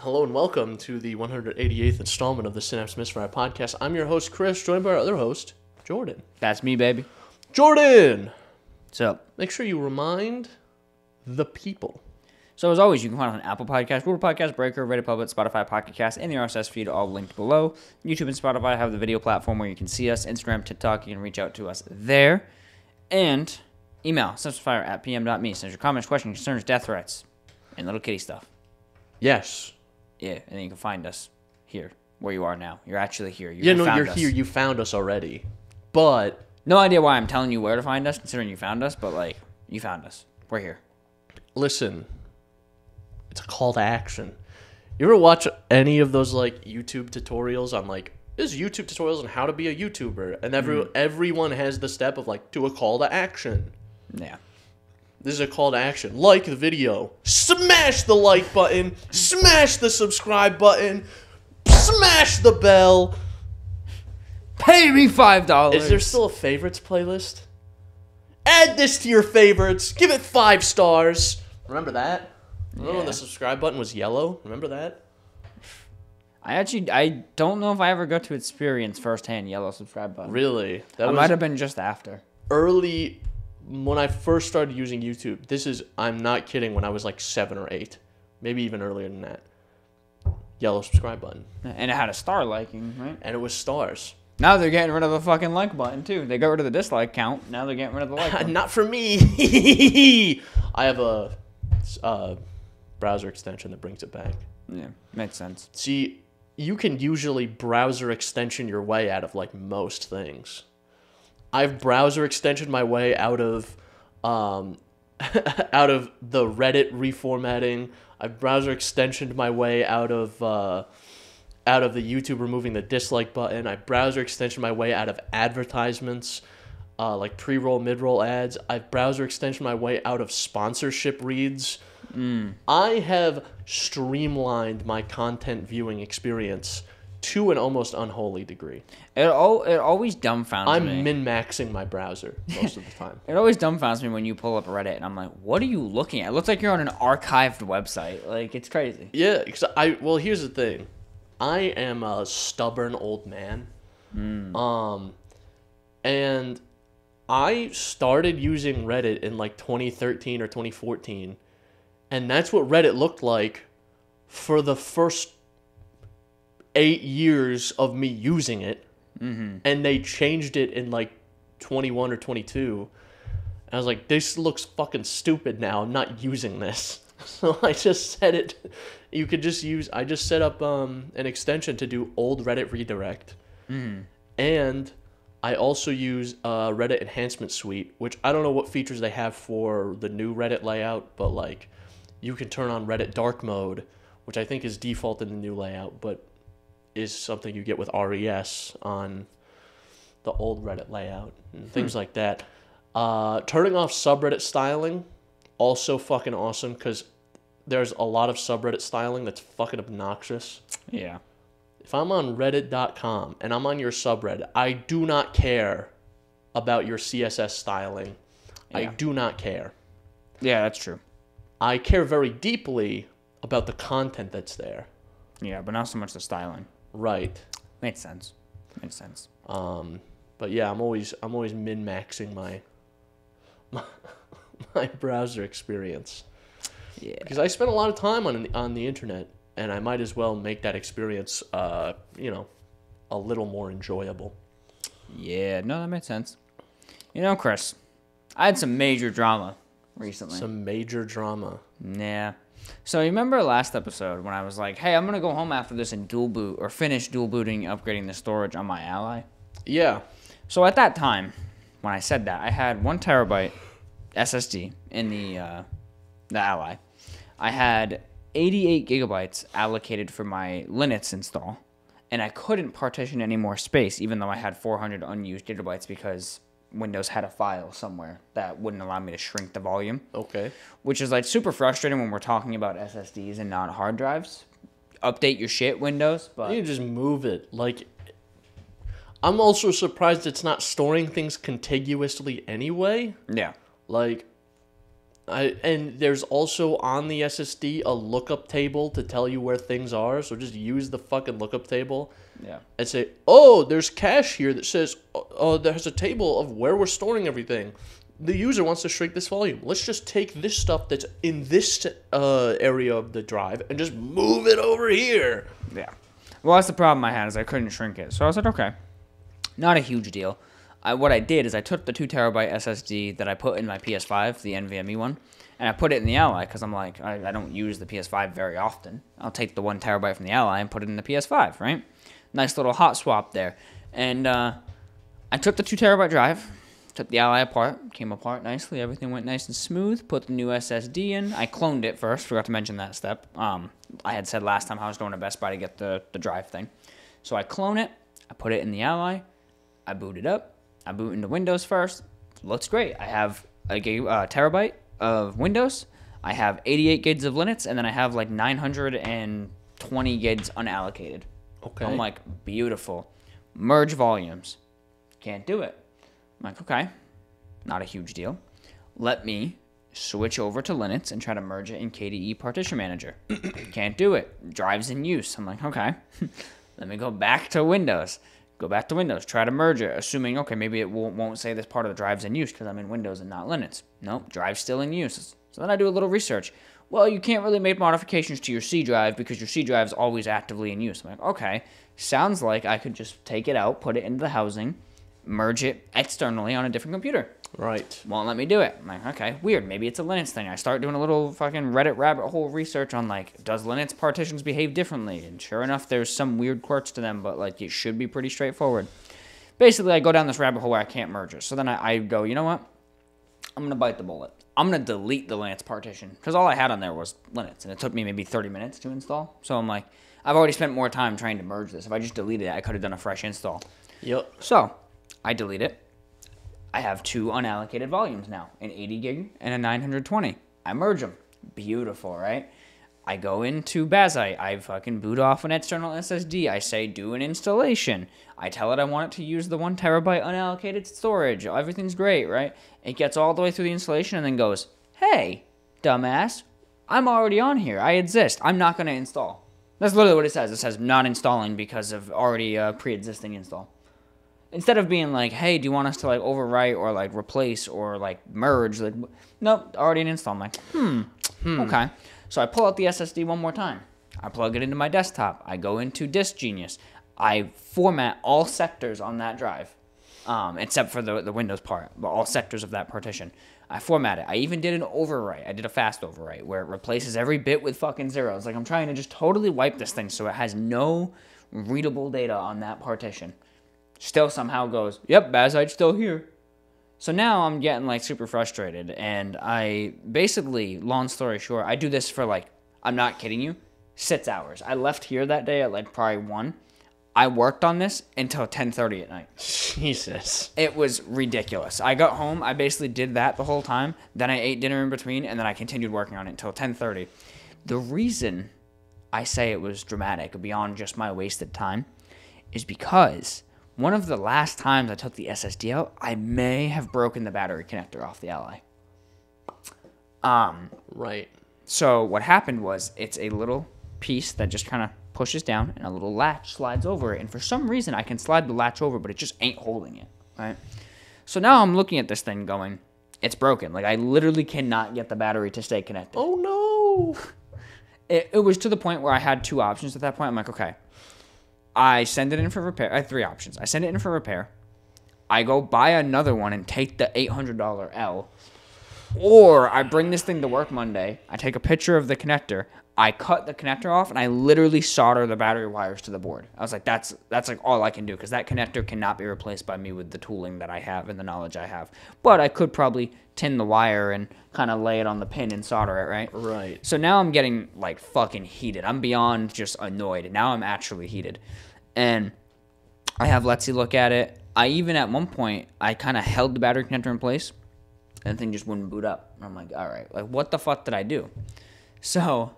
Hello and welcome to the 188th installment of the Synapse Misfire Podcast. I'm your host, Chris, joined by our other host, Jordan. That's me, baby. Jordan! What's up? Make sure you remind the people. So, as always, you can find us on Apple Podcasts, Google Podcasts, Breaker, Reddit Public, Spotify, Pocket Cast, and the RSS feed, all linked below. YouTube and Spotify have the video platform where you can see us. Instagram, TikTok, you can reach out to us there. And email, synapsemisfire@pm.me. Send your comments, questions, concerns, death threats, and little kitty stuff. Yes. Yeah, and then you can find us here, where you are now. You're actually here. You're here. You found us already. But... no idea why I'm telling you where to find us, considering you found us, but, like, you found us. We're here. listen, it's a call to action. You ever watch any of those, like, YouTube tutorials on, like, there's YouTube tutorials on how to be a YouTuber, and everyone has the step of, like, do a call to action. Yeah. This is a call to action. Like the video. Smash the like button. Smash the subscribe button. Smash the bell. Pay me $5. Is there still a favorites playlist? Add this to your favorites. Give it 5 stars. Remember that? Remember when the subscribe button was yellow? Remember that? I don't know if I ever got to experience firsthand yellow subscribe button. Really? That might have been just after. Early, when I first started using YouTube, this is, I'm not kidding, when I was like 7 or 8. Maybe even earlier than that. Yellow subscribe button. And it had a star liking, right? And it was stars. Now they're getting rid of the fucking like button, too. They got rid of the dislike count. Now they're getting rid of the like button. Not for me. I have a browser extension that brings it back. Yeah, makes sense. See, you can usually browser extension your way out of, like, most things. I've browser extensioned my way out of out of the Reddit reformatting. I've browser extensioned my way out of the YouTube removing the dislike button. I browser extensioned my way out of advertisements, like pre-roll, mid-roll ads. I've browser extensioned my way out of sponsorship reads. I have streamlined my content viewing experience to an almost unholy degree. It always dumbfounds me. I'm min-maxing my browser most of the time. It always dumbfounds me when you pull up Reddit and I'm like, what are you looking at? It looks like you're on an archived website. Like, it's crazy. Yeah, because well, here's the thing. I am a stubborn old man. And I started using Reddit in like 2013 or 2014. And that's what Reddit looked like for the first 8 years of me using it. And they changed it in like 21 or 22. And I was like, this looks fucking stupid now. I'm not using this. So I just set it. You could just use. I just set up an extension to do old Reddit redirect. And I also use Reddit Enhancement Suite, which I don't know what features they have for the new Reddit layout, but like you can turn on Reddit dark mode, which I think is default in the new layout, but is something you get with RES on the old Reddit layout and things like that. Turning off subreddit styling, also fucking awesome, because there's a lot of subreddit styling that's fucking obnoxious. Yeah. If I'm on reddit.com and I'm on your subreddit, I do not care about your CSS styling. Yeah. I do not care. Yeah, that's true. I care very deeply about the content that's there. Yeah, but not so much the styling. Right. Makes sense. Makes sense. But yeah, I'm always min-maxing my browser experience. Yeah. Because I spend a lot of time on the internet, and I might as well make that experience, a little more enjoyable. Yeah, no, that makes sense. You know, Chris, I had some major drama recently. Some major drama. Yeah. So you remember last episode when I was like, hey, I'm going to go home after this and dual boot or finish dual booting, upgrading the storage on my Ally? Yeah. So at that time, when I said that, I had 1 terabyte SSD in the Ally. I had 88 gigabytes allocated for my Linux install, and I couldn't partition any more space, even though I had 400 unused gigabytes because Windows had a file somewhere that wouldn't allow me to shrink the volume. Okay. Which is like super frustrating when we're talking about SSDs and not hard drives. Update your shit, Windows, but You just move it. Like, I'm also surprised it's not storing things contiguously anyway. yeah. Like, And there's also on the SSD a lookup table to tell you where things are. So just use the fucking lookup table. Yeah. And say, oh, there's cache here that says, there's a table of where we're storing everything. The user wants to shrink this volume. Let's just take this stuff that's in this area of the drive and just move it over here. Yeah. Well, that's the problem I had is I couldn't shrink it. So I was like, okay, not a huge deal. What I did is I took the 2 terabyte SSD that I put in my PS5, the NVMe one, and I put it in the Ally because I'm like, I don't use the PS5 very often. I'll take the 1 terabyte from the Ally and put it in the PS5, right? Nice little hot swap there. And I took the 2 terabyte drive, took the Ally apart, came apart nicely. Everything went nice and smooth. Put the new SSD in. I cloned it first. Forgot to mention that step. I had said last time I was going to Best Buy to get the drive thing. So I clone it. I put it in the Ally. I boot it up. I boot into Windows first. Looks great. I have a terabyte of Windows. I have 88 gigs of Linux, and then I have like 920 gigs unallocated. Okay. I'm like, beautiful. Merge volumes. Can't do it. I'm like, okay, not a huge deal. Let me switch over to Linux and try to merge it in KDE Partition Manager. Can't do it. Drive's in use. I'm like, okay. Let me go back to Windows. Go back to Windows. Try to merge it, assuming, okay, maybe it won't say this part of the drive's in use because I'm in Windows and not Linux. Nope, drive's still in use. So then I do a little research. Well, you can't really make modifications to your C drive because your C drive's always actively in use. I'm like, okay, sounds like I could just take it out, put it into the housing, merge it externally on a different computer. Right. Won't let me do it. I'm like, okay, weird. Maybe it's a Linux thing. I start doing a little fucking Reddit rabbit hole research on, like, does Linux partitions behave differently? And sure enough, there's some weird quirks to them, but, like, it should be pretty straightforward. Basically, I go down this rabbit hole where I can't merge it. So then I go, you know what? I'm going to bite the bullet. I'm going to delete the Linux partition because all I had on there was Linux, and it took me maybe 30 minutes to install. So I'm like, I've already spent more time trying to merge this. If I just deleted it, I could have done a fresh install. Yep. So I delete it. I have 2 unallocated volumes now, an 80 gig and a 920. I merge them. Beautiful, right? I go into Bazite. I fucking boot off an external SSD. I say do an installation. I tell it I want it to use the 1 terabyte unallocated storage. Everything's great, right? It gets all the way through the installation and then goes, hey, dumbass, I'm already on here. I exist. I'm not going to install. That's literally what it says. It says not installing because of already pre-existing install. Instead of being like, hey, do you want us to like overwrite or like replace or like merge? Like, nope, already an install. I'm like, okay. So I pull out the SSD one more time. I plug it into my desktop. I go into Disk Genius. I format all sectors on that drive, except for the Windows part, but all sectors of that partition. I format it. I even did an overwrite. I did a fast overwrite where it replaces every bit with fucking zeros. Like I'm trying to just totally wipe this thing so it has no readable data on that partition. Still somehow goes, yep, Bazite's still here. So now I'm getting like super frustrated, and I basically, long story short, I do this for like, I'm not kidding you, 6 hours. I left here that day at like probably 1. I worked on this until 10:30 at night. Jesus. It was ridiculous. I got home, I basically did that the whole time, then I ate dinner in between, and then I continued working on it until 10:30. The reason I say it was dramatic beyond just my wasted time is because one of the last times I took the SSD out, I may have broken the battery connector off the Ally. Right. So what happened was it's a little piece that just kind of pushes down and a little latch slides over it. And for some reason, I can slide the latch over, but it just ain't holding it, right? So now I'm looking at this thing going, it's broken. Like I literally cannot get the battery to stay connected. Oh, no. It was to the point where I had 2 options at that point. I'm like, okay. I send it in for repair. I have 3 options. I send it in for repair. I go buy another one and take the $800 L. Or I bring this thing to work Monday. I take a picture of the connector. I cut the connector off, and I literally solder the battery wires to the board. I was like, that's like all I can do, because that connector cannot be replaced by me with the tooling that I have and the knowledge I have. But I could probably tin the wire and kind of lay it on the pin and solder it, right? Right. So now I'm getting, like, fucking heated. I'm beyond just annoyed. Now I'm actually heated. And I have Letsy look at it. I even, at one point, I kind of held the battery connector in place, and the thing just wouldn't boot up. And I'm like, all right, like, what the fuck did I do? So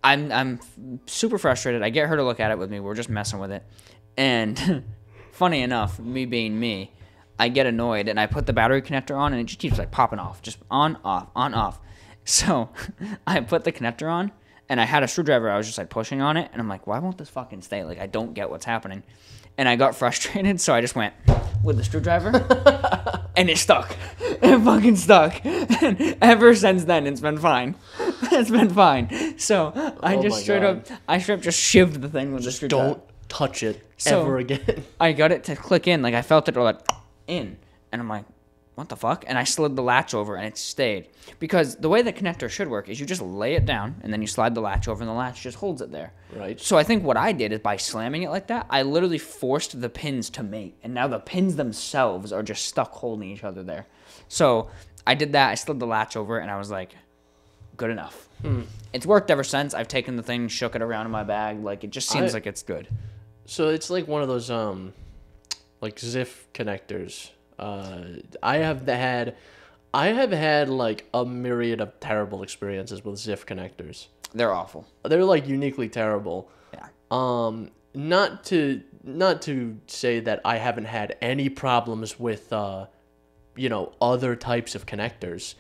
I'm super frustrated. I get her to look at it with me. We're just messing with it. And funny enough, me being me, I get annoyed and I put the battery connector on and it just keeps like popping off, just on, off. So I put the connector on and I had a screwdriver. I was just like pushing on it and I'm like, why won't this fucking stay? Like, I don't get what's happening. And I got frustrated, so I just went with the screwdriver and it stuck. It fucking stuck. And ever since then, it's been fine. It's been fine. So I just straight up just shivved the thing with the screwdriver. Don't touch it ever again. I got it to click in, like I felt it like in, and I'm like, what the fuck? And I slid the latch over and it stayed. Because the way the connector should work is you just lay it down and then you slide the latch over and the latch just holds it there. Right. So I think what I did is by slamming it like that, I literally forced the pins to mate. And now the pins themselves are just stuck holding each other there. So I did that. I slid the latch over and I was like, good enough. It's worked ever since. I've taken the thing, shook it around in my bag. Like, it just seems like it's good. So it's like one of those like ZIF connectors. I have had like a myriad of terrible experiences with ZIF connectors. They're awful. They're like uniquely terrible. Yeah. Not to say that I haven't had any problems with other types of connectors.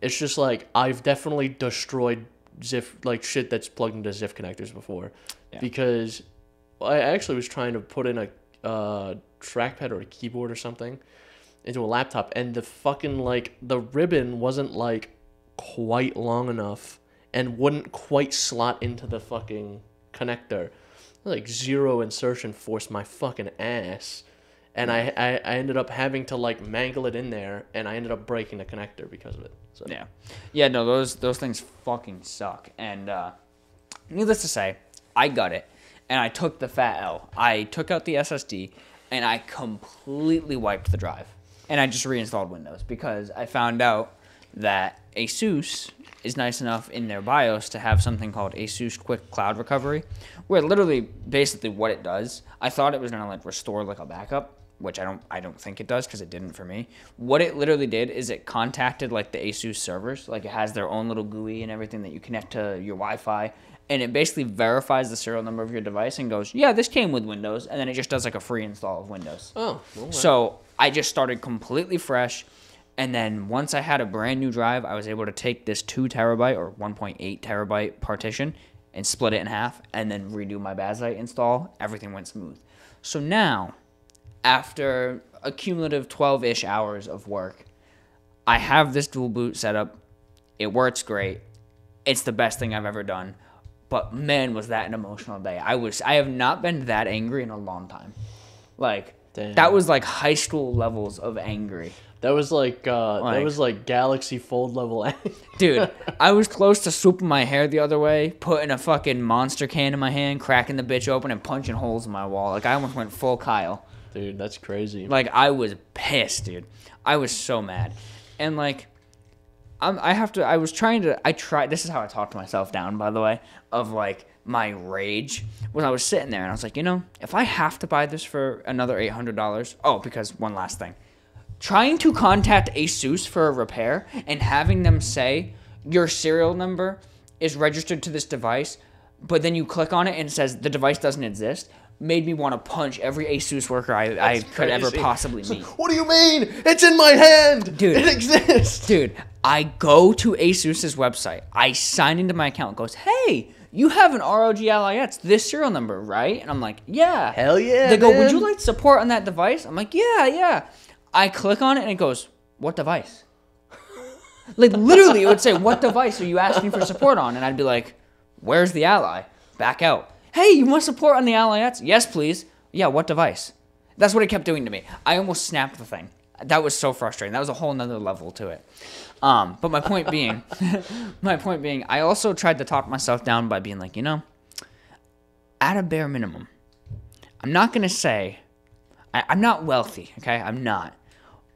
It's just like I've definitely destroyed ZIF, like shit that's plugged into ZIF connectors before. Yeah. Because I actually was trying to put in a trackpad or a keyboard or something into a laptop, and the fucking like the ribbon wasn't like quite long enough and wouldn't quite slot into the fucking connector. Like zero insertion forced my fucking ass, and I ended up having to like mangle it in there, and I ended up breaking the connector because of it. So yeah, no, those things fucking suck. And needless to say, I got it, and I took the fat L. I took out the SSD, and I completely wiped the drive. And I just reinstalled Windows because I found out that ASUS is nice enough in their BIOS to have something called ASUS Quick Cloud Recovery, where literally basically what it does, I thought it was going to like restore like a backup, which I don't think it does because it didn't for me. What it literally did is it contacted like the ASUS servers, like it has their own little GUI and everything that you connect to your Wi-Fi, and it basically verifies the serial number of your device and goes, yeah, this came with Windows, and then it just does like a free install of Windows. Oh, okay. So I just started completely fresh, and then once I had a brand new drive, I was able to take this 2 terabyte or 1.8 terabyte partition and split it in half, and then redo my Bazite install. Everything went smooth. So now, after a cumulative 12-ish hours of work, I have this dual boot set up. It works great. It's the best thing I've ever done. But man, was that an emotional day. I have not been that angry in a long time. Like, damn. That was like high school levels of angry. That was like Galaxy Fold level. Dude, I was close to swooping my hair the other way, putting a fucking monster can in my hand, cracking the bitch open, and punching holes in my wall. Like, I almost went full Kyle. Dude, that's crazy. Like, I was pissed, dude. I was so mad. And like, this is how I talked myself down, by the way, of like my rage when I was sitting there and I was like, if I have to buy this for another $800, because one last thing, trying to contact ASUS for a repair and having them say your serial number is registered to this device, but then you click on it and it says the device doesn't exist, made me want to punch every ASUS worker I could ever possibly meet. What do you mean? It's in my hand! Dude, it exists! Dude, I go to ASUS's website. I sign into my account. It goes, hey, you have an ROG Ally. It's this serial number, right? And I'm like, yeah. Hell yeah, They go, would you like support on that device? I'm like, yeah. I click on it and it goes, what device? Like, literally, it would say, what device are you asking for support on? And I'd be like, where's the Ally? Back out. Hey, you want support on the Ally? Yes, please. Yeah, what device? That's what it kept doing to me. I almost snapped the thing. That was so frustrating. That was a whole nother level to it. But my point being, I also tried to talk myself down by being like, at a bare minimum, I'm not going to say, I'm not wealthy, okay? I'm not.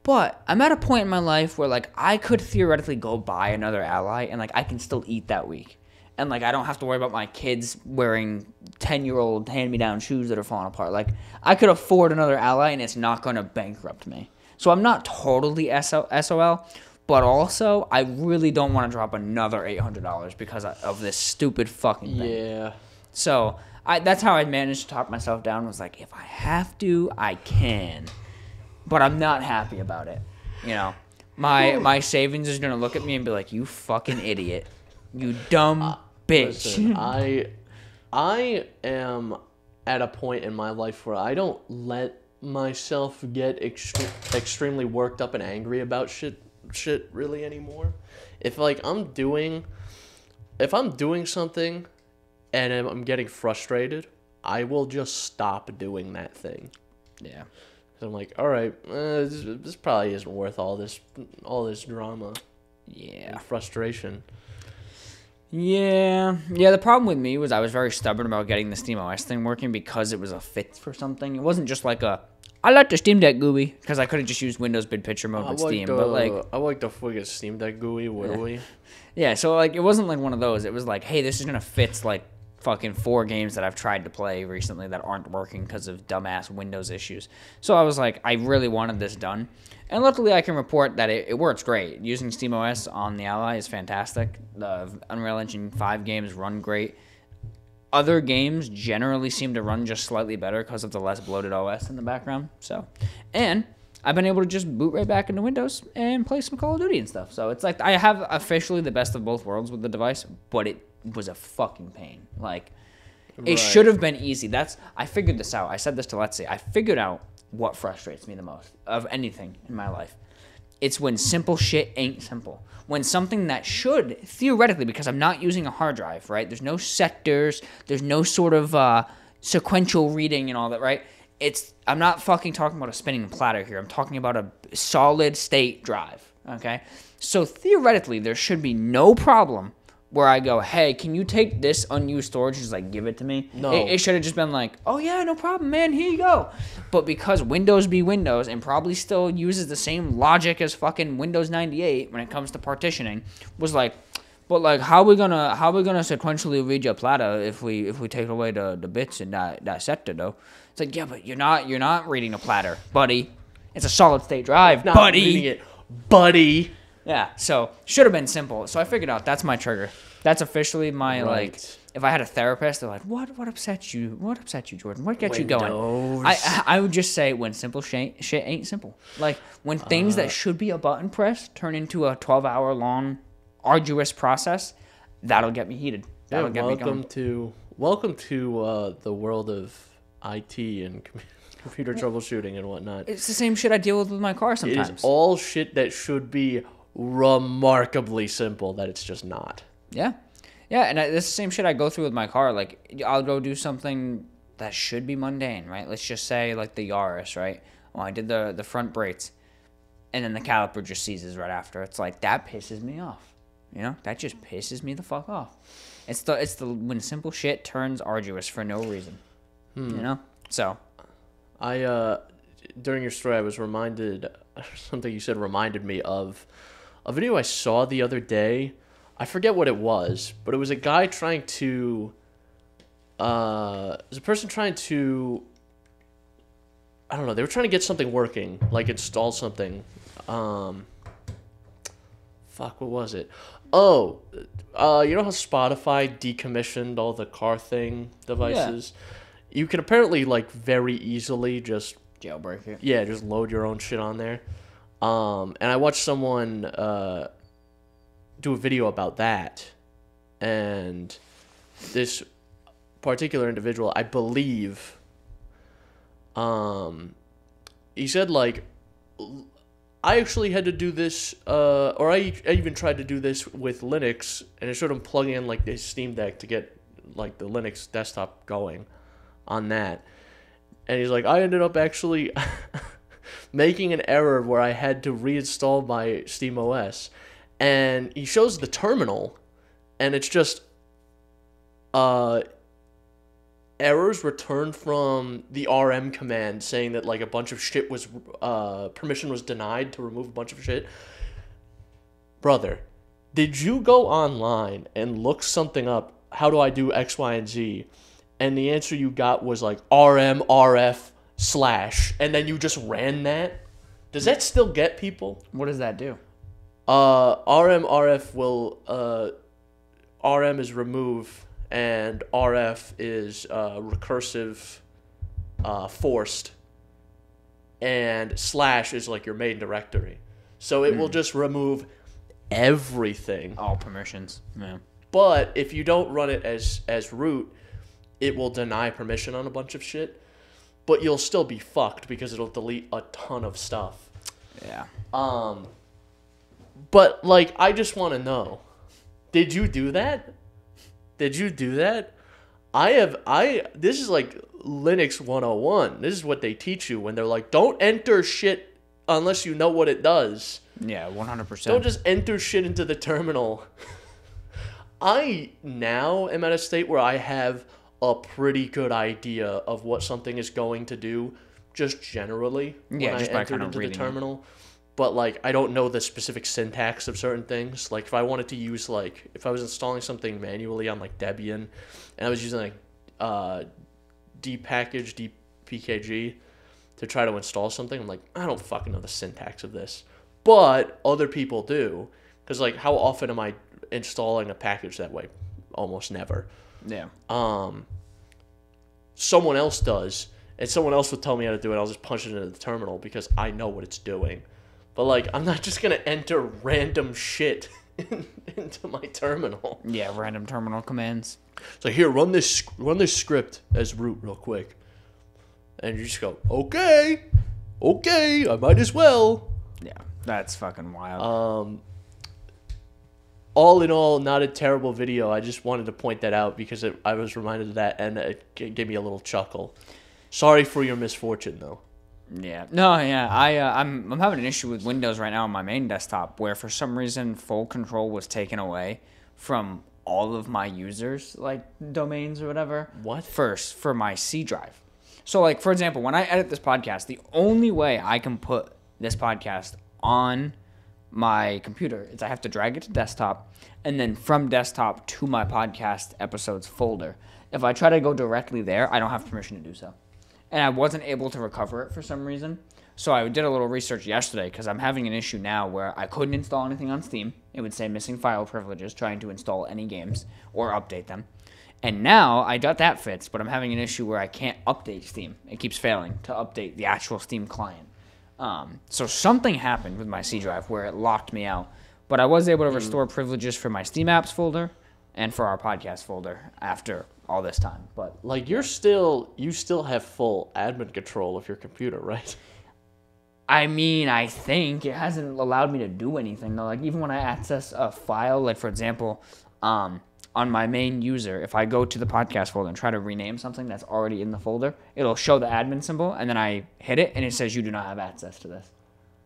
But I'm at a point in my life where, like, I could theoretically go buy another Ally and, like, I can still eat that week. And, like, I don't have to worry about my kids wearing 10-year-old hand-me-down shoes that are falling apart. Like, I could afford another Ally, and it's not going to bankrupt me. So I'm not totally SOL, but also I really don't want to drop another $800 because of this stupid fucking thing. Yeah. So that's how I managed to talk myself down, was like, if I have to, I can. but I'm not happy about it. You know, my savings is gonna look at me and be like, "You fucking idiot, you dumb bitch." Listen, I am at a point in my life where I don't let myself get extremely worked up and angry about shit really anymore. If I'm doing something and I'm getting frustrated, I will just stop doing that thing. Yeah. I'm like, all right, this probably isn't worth all this drama. Yeah. And frustration. Yeah. The problem with me was I was very stubborn about getting the SteamOS thing working because it was a fit for something. It wasn't just like I like the Steam Deck GUI because I could have just used Windows Bid Picture mode with Steam. But I like the friggin' Steam Deck GUI. What are we? Yeah. So like, it wasn't like one of those. It was like, hey, this is gonna fit like fucking 4 games that I've tried to play recently that aren't working because of dumbass Windows issues. So I was like, I really wanted this done. And luckily I can report that it works great. Using SteamOS on the Ally is fantastic. The Unreal Engine 5 games run great. Other games generally seem to run just slightly better because of the less bloated OS in the background. So, and I've been able to just boot right back into Windows and play some Call of Duty and stuff. So it's like I have officially the best of both worlds with the device, but it was a fucking pain. Like, it should have been easy. I figured this out. I said this to Letsy. I figured out what frustrates me the most of anything in my life. It's when simple shit ain't simple. When something that should, theoretically, because I'm not using a hard drive, right? There's no sectors. There's no sort of sequential reading and all that, right? I'm not fucking talking about a spinning platter here. I'm talking about a solid state drive, okay? So theoretically, there should be no problem where I go, hey, can you take this unused storage and just like give it to me? No. It should have just been like, oh yeah, no problem, man, here you go. But because Windows be Windows and probably still uses the same logic as fucking Windows 98 when it comes to partitioning, was like, but like, how we gonna sequentially read your platter if we take away the bits in that sector though? It's like, yeah, but you're not reading a platter, buddy. It's a solid state drive, Not buddy. reading it, buddy. Yeah, so should have been simple. So I figured out that's my trigger. That's officially my like. If I had a therapist, they're like, "What upset you? What upset you, Jordan? What got you going?" I would just say when simple shit ain't simple. Like when things that should be a button press turn into a 12-hour long, arduous process. That'll get me heated. That'll get me going. Welcome to the world of IT and computer troubleshooting and whatnot. It's the same shit I deal with my car sometimes. It is all shit that should be remarkably simple that it's just not. Yeah, and it's the same shit I go through with my car. Like, I'll go do something that should be mundane, right? Let's just say, like, the Yaris, right? Well, I did the front brakes, and then the caliper just seizes right after. It's like, that pisses me off. You know? That just pisses me the fuck off. It's the when simple shit turns arduous for no reason. You know? So. During your story, I was reminded, something you said reminded me of a video I saw the other day. I forget what it was, but it was a guy trying to, it was a person trying to, I don't know, they were trying to get something working, like install something. Fuck, what was it? Oh, you know how Spotify decommissioned all the car thing devices? Yeah. You can apparently, like, very easily just jailbreak it. Yeah, just load your own shit on there. And I watched someone do a video about that, and this particular individual, I believe, he said, like, I actually had to do this, or I even tried to do this with Linux, and it showed him plugging in, like, his Steam Deck to get, like, the Linux desktop going on that. And he's like, I ended up actually making an error where I had to reinstall my SteamOS. And he shows the terminal, and it's just errors returned from the RM command saying that, like, a bunch of shit was, permission was denied to remove a bunch of shit. Brother, did you go online and look something up? How do I do X, Y, and Z? And the answer you got was like RM, RF, /, and then you just ran that? Does that still get people? What does that do? RM, RF will, RM is remove, and RF is recursive, forced. and / is like your main directory. So it will just remove everything. All permissions. Yeah. But if you don't run it as root, it will deny permission on a bunch of shit. But you'll still be fucked because it'll delete a ton of stuff. Yeah. But like, I just want to know, did you do that? Did you do that? This is like Linux 101. This is what they teach you when they're like, don't enter shit unless you know what it does. Yeah, 100%. Don't just enter shit into the terminal. I now am at a state where I have a pretty good idea of what something is going to do, just generally when I enter it into the terminal. But like, I don't know the specific syntax of certain things. Like, if I wanted to use if I was installing something manually on like Debian, and I was using like dpackage dpkg to try to install something, I'm like, I don't fucking know the syntax of this. But other people do, because like, how often am I installing a package that way? Almost never. Yeah. Someone else does, and someone else would tell me how to do it. I'll just punch it into the terminal because I know what it's doing. But like, I'm not just gonna enter random shit into my terminal. Yeah, random terminal commands. So here, run this script as root real quick, and you just go, okay, I might as well. Yeah, that's fucking wild. All in all, not a terrible video. I just wanted to point that out because I was reminded of that, and it gave me a little chuckle. Sorry for your misfortune, though. Yeah. No, yeah. I'm having an issue with Windows right now on my main desktop where for some reason full control was taken away from all of my users, like domains or whatever. What? First, for my C drive. So like, for example, when I edit this podcast, the only way I can put this podcast on my computer is I have to drag it to desktop and then from desktop to my podcast episodes folder. If I try to go directly there, I don't have permission to do so. And I wasn't able to recover it for some reason. So I did a little research yesterday because I'm having an issue now where I couldn't install anything on Steam. It would say missing file privileges trying to install any games or update them. And now I got that fixed, but I'm having an issue where I can't update Steam. It keeps failing to update the actual Steam client. So something happened with my C drive where it locked me out. But I was able to restore privileges for my Steam apps folder and for our podcast folder after all this time. But like, you still have full admin control of your computer, right? I mean, I think it hasn't allowed me to do anything though. Like, even when I access a file, like for example, on my main user, if I go to the podcast folder and try to rename something that's already in the folder, it'll show the admin symbol, and then I hit it, and it says you do not have access to this.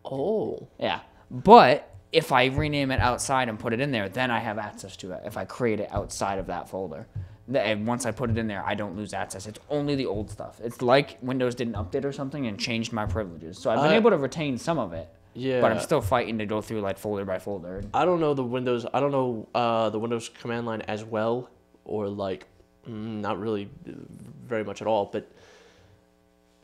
Oh. Yeah. But if I rename it outside and put it in there, then I have access to it. If I create it outside of that folder. And once I put it in there, I don't lose access. It's only the old stuff. It's like Windows didn't update or something and changed my privileges. So I've been able to retain some of it. Yeah. But I'm still fighting to go through like folder by folder. I don't know the Windows command line as well, or like not really very much at all. But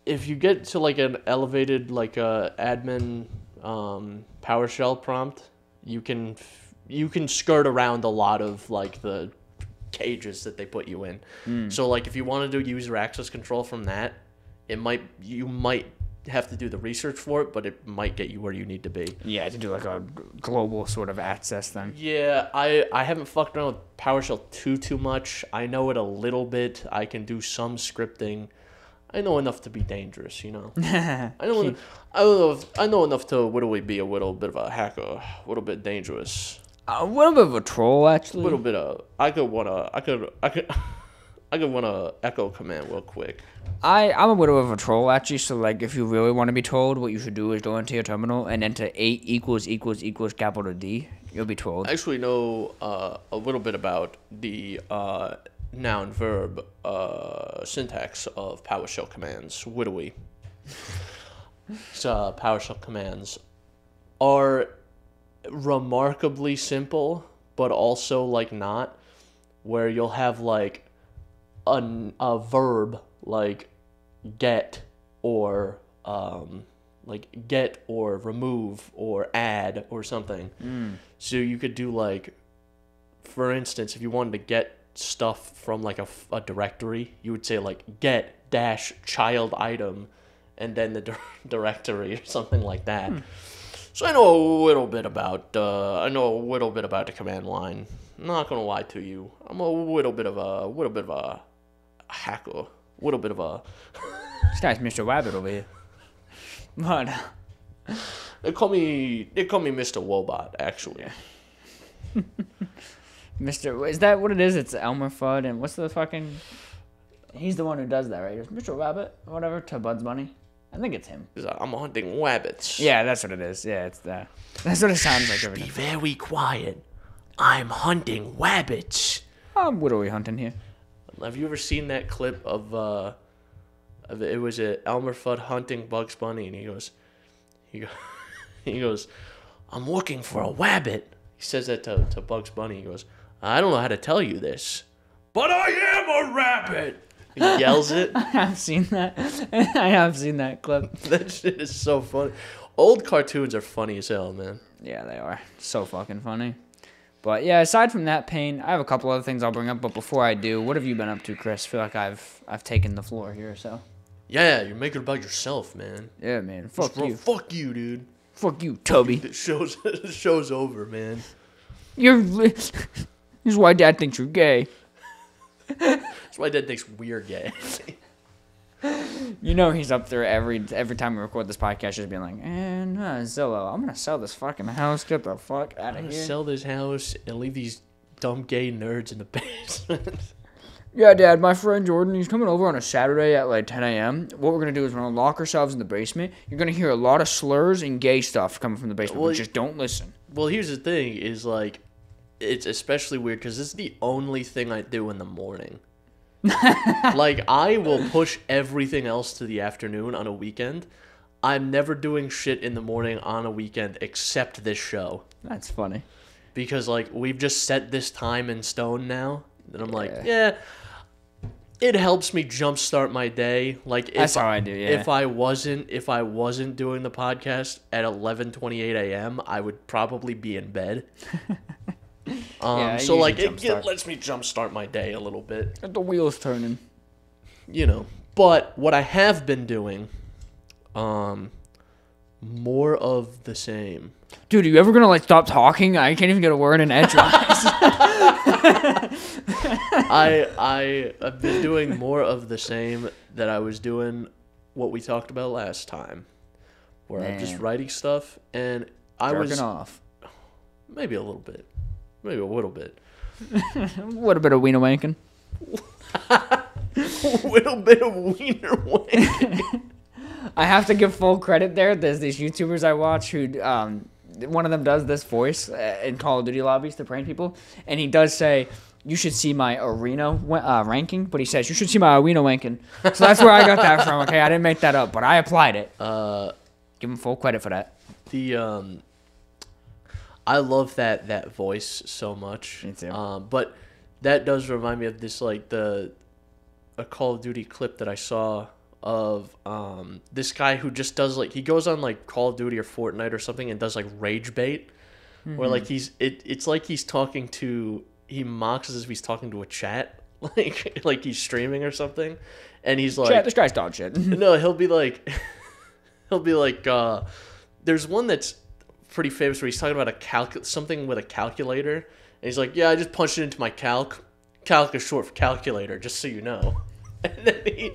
if you get to like an elevated like admin PowerShell prompt, you can skirt around a lot of like the cages that they put you in. So like, if you want to do user access control from that, you might have to do the research for it, but it might get you where you need to be. Yeah, to do like a global sort of access then. Yeah, I haven't fucked around with PowerShell too much. I know it a little bit. I can do some scripting. I know enough to be dangerous, you know. I know enough to literally be a little bit of a hacker, a little bit dangerous. A little bit of a troll, actually. A little bit of. I could run a echo command real quick. I'm a little of a troll, actually. So, like, if you really want to be trolled, what you should do is go into your terminal and enter 8 = capital D. You'll be trolled. I actually know a little bit about the noun verb syntax of PowerShell commands. Widowy. So, PowerShell commands are remarkably simple, but also like not, where you'll have like a verb like get or remove or add or something. So you could do like, for instance, if you wanted to get stuff from like a directory, you would say like get -child item, and then the directory or something like that. So I know a little bit about the command line. I'm not gonna lie to you. I'm a little bit of a hacker. Little bit of a. This guy's Mr. Wabbit over here. But They call me Mr. Wobot, actually. Mr. Is that what it is? It's Elmer Fudd, and what's the fucking? He's the one who does that, right? It's Mr. Wabbit, or whatever, to Bugs Bunny. I think it's him. I'm hunting wabbits. Yeah, that's what it is. Yeah, it's that. That's what it sounds like every Be time. very quiet. I'm hunting wabbits. What are we hunting here? Have you ever seen that clip of it was Elmer Fudd hunting Bugs Bunny, and he goes, I'm looking for a wabbit. He says that to Bugs Bunny. He goes, I don't know how to tell you this, but I am a rabbit. He yells it. I have seen that. I have seen that clip. That shit is so funny. Old cartoons are funny as hell, man. Yeah, they are. So fucking funny. But yeah, aside from that pain, I have a couple other things I'll bring up. But before I do, what have you been up to, Chris? I feel like I've taken the floor here, so. Yeah, you're making it about yourself, man. Yeah, man. Fuck you. Fuck you, dude. Fuck you, Toby. The show's over, man. This is why Dad thinks you're gay. That's why Dad thinks we're gay. You know he's up there every time we record this podcast, just being like, Zillow, I'm gonna sell this fucking house. Get the fuck out of here. Sell this house and leave these dumb gay nerds in the basement. Yeah, Dad, my friend Jordan, he's coming over on a Saturday at like 10 a.m. What we're going to do is we're going to lock ourselves in the basement. You're going to hear a lot of slurs and gay stuff coming from the basement, but just don't listen. Well, here's the thing, is like, it's especially weird because this is the only thing I do in the morning. Like, I will push everything else to the afternoon on a weekend. I'm never doing shit in the morning on a weekend except this show. That's funny. Because, like, we've just set this time in stone now. And I'm like, yeah, it helps me jumpstart my day. Like, that's how I do, yeah. If I wasn't doing the podcast at 11:28 a.m., I would probably be in bed. So like it lets me jumpstart my day a little bit. Get the wheels turning. You know. But what I have been doing, more of the same. Dude, are you ever gonna like stop talking? I can't even get a word in edgewise. I've been doing more of the same that I was doing what we talked about last time, where I'm just writing stuff, and I was off. Maybe a little bit. Maybe a little bit. A little bit of wiener wanking. A little bit of wiener wanking. I have to give full credit there. There's these YouTubers I watch who, one of them does this voice in Call of Duty lobbies to prank people, and he does say, you should see my arena ranking, but he says, you should see my arena wanking. So that's where I got that from, okay? I didn't make that up, but I applied it. Give him full credit for that. I love that voice so much. Me too. But that does remind me of this, like, a Call of Duty clip that I saw of this guy who just does, like, he goes on, like, Call of Duty or Fortnite or something and does, like, rage bait. Mm-hmm. Where, like, it's like he's talking to, he mocks as if he's talking to a chat. Like he's streaming or something. And he's like, chat, this guy's dog shit. No, he'll be like, there's one that's pretty famous where he's talking about something with a calculator, and he's like, yeah, I just punched it into my calc is short for calculator, just so you know. And then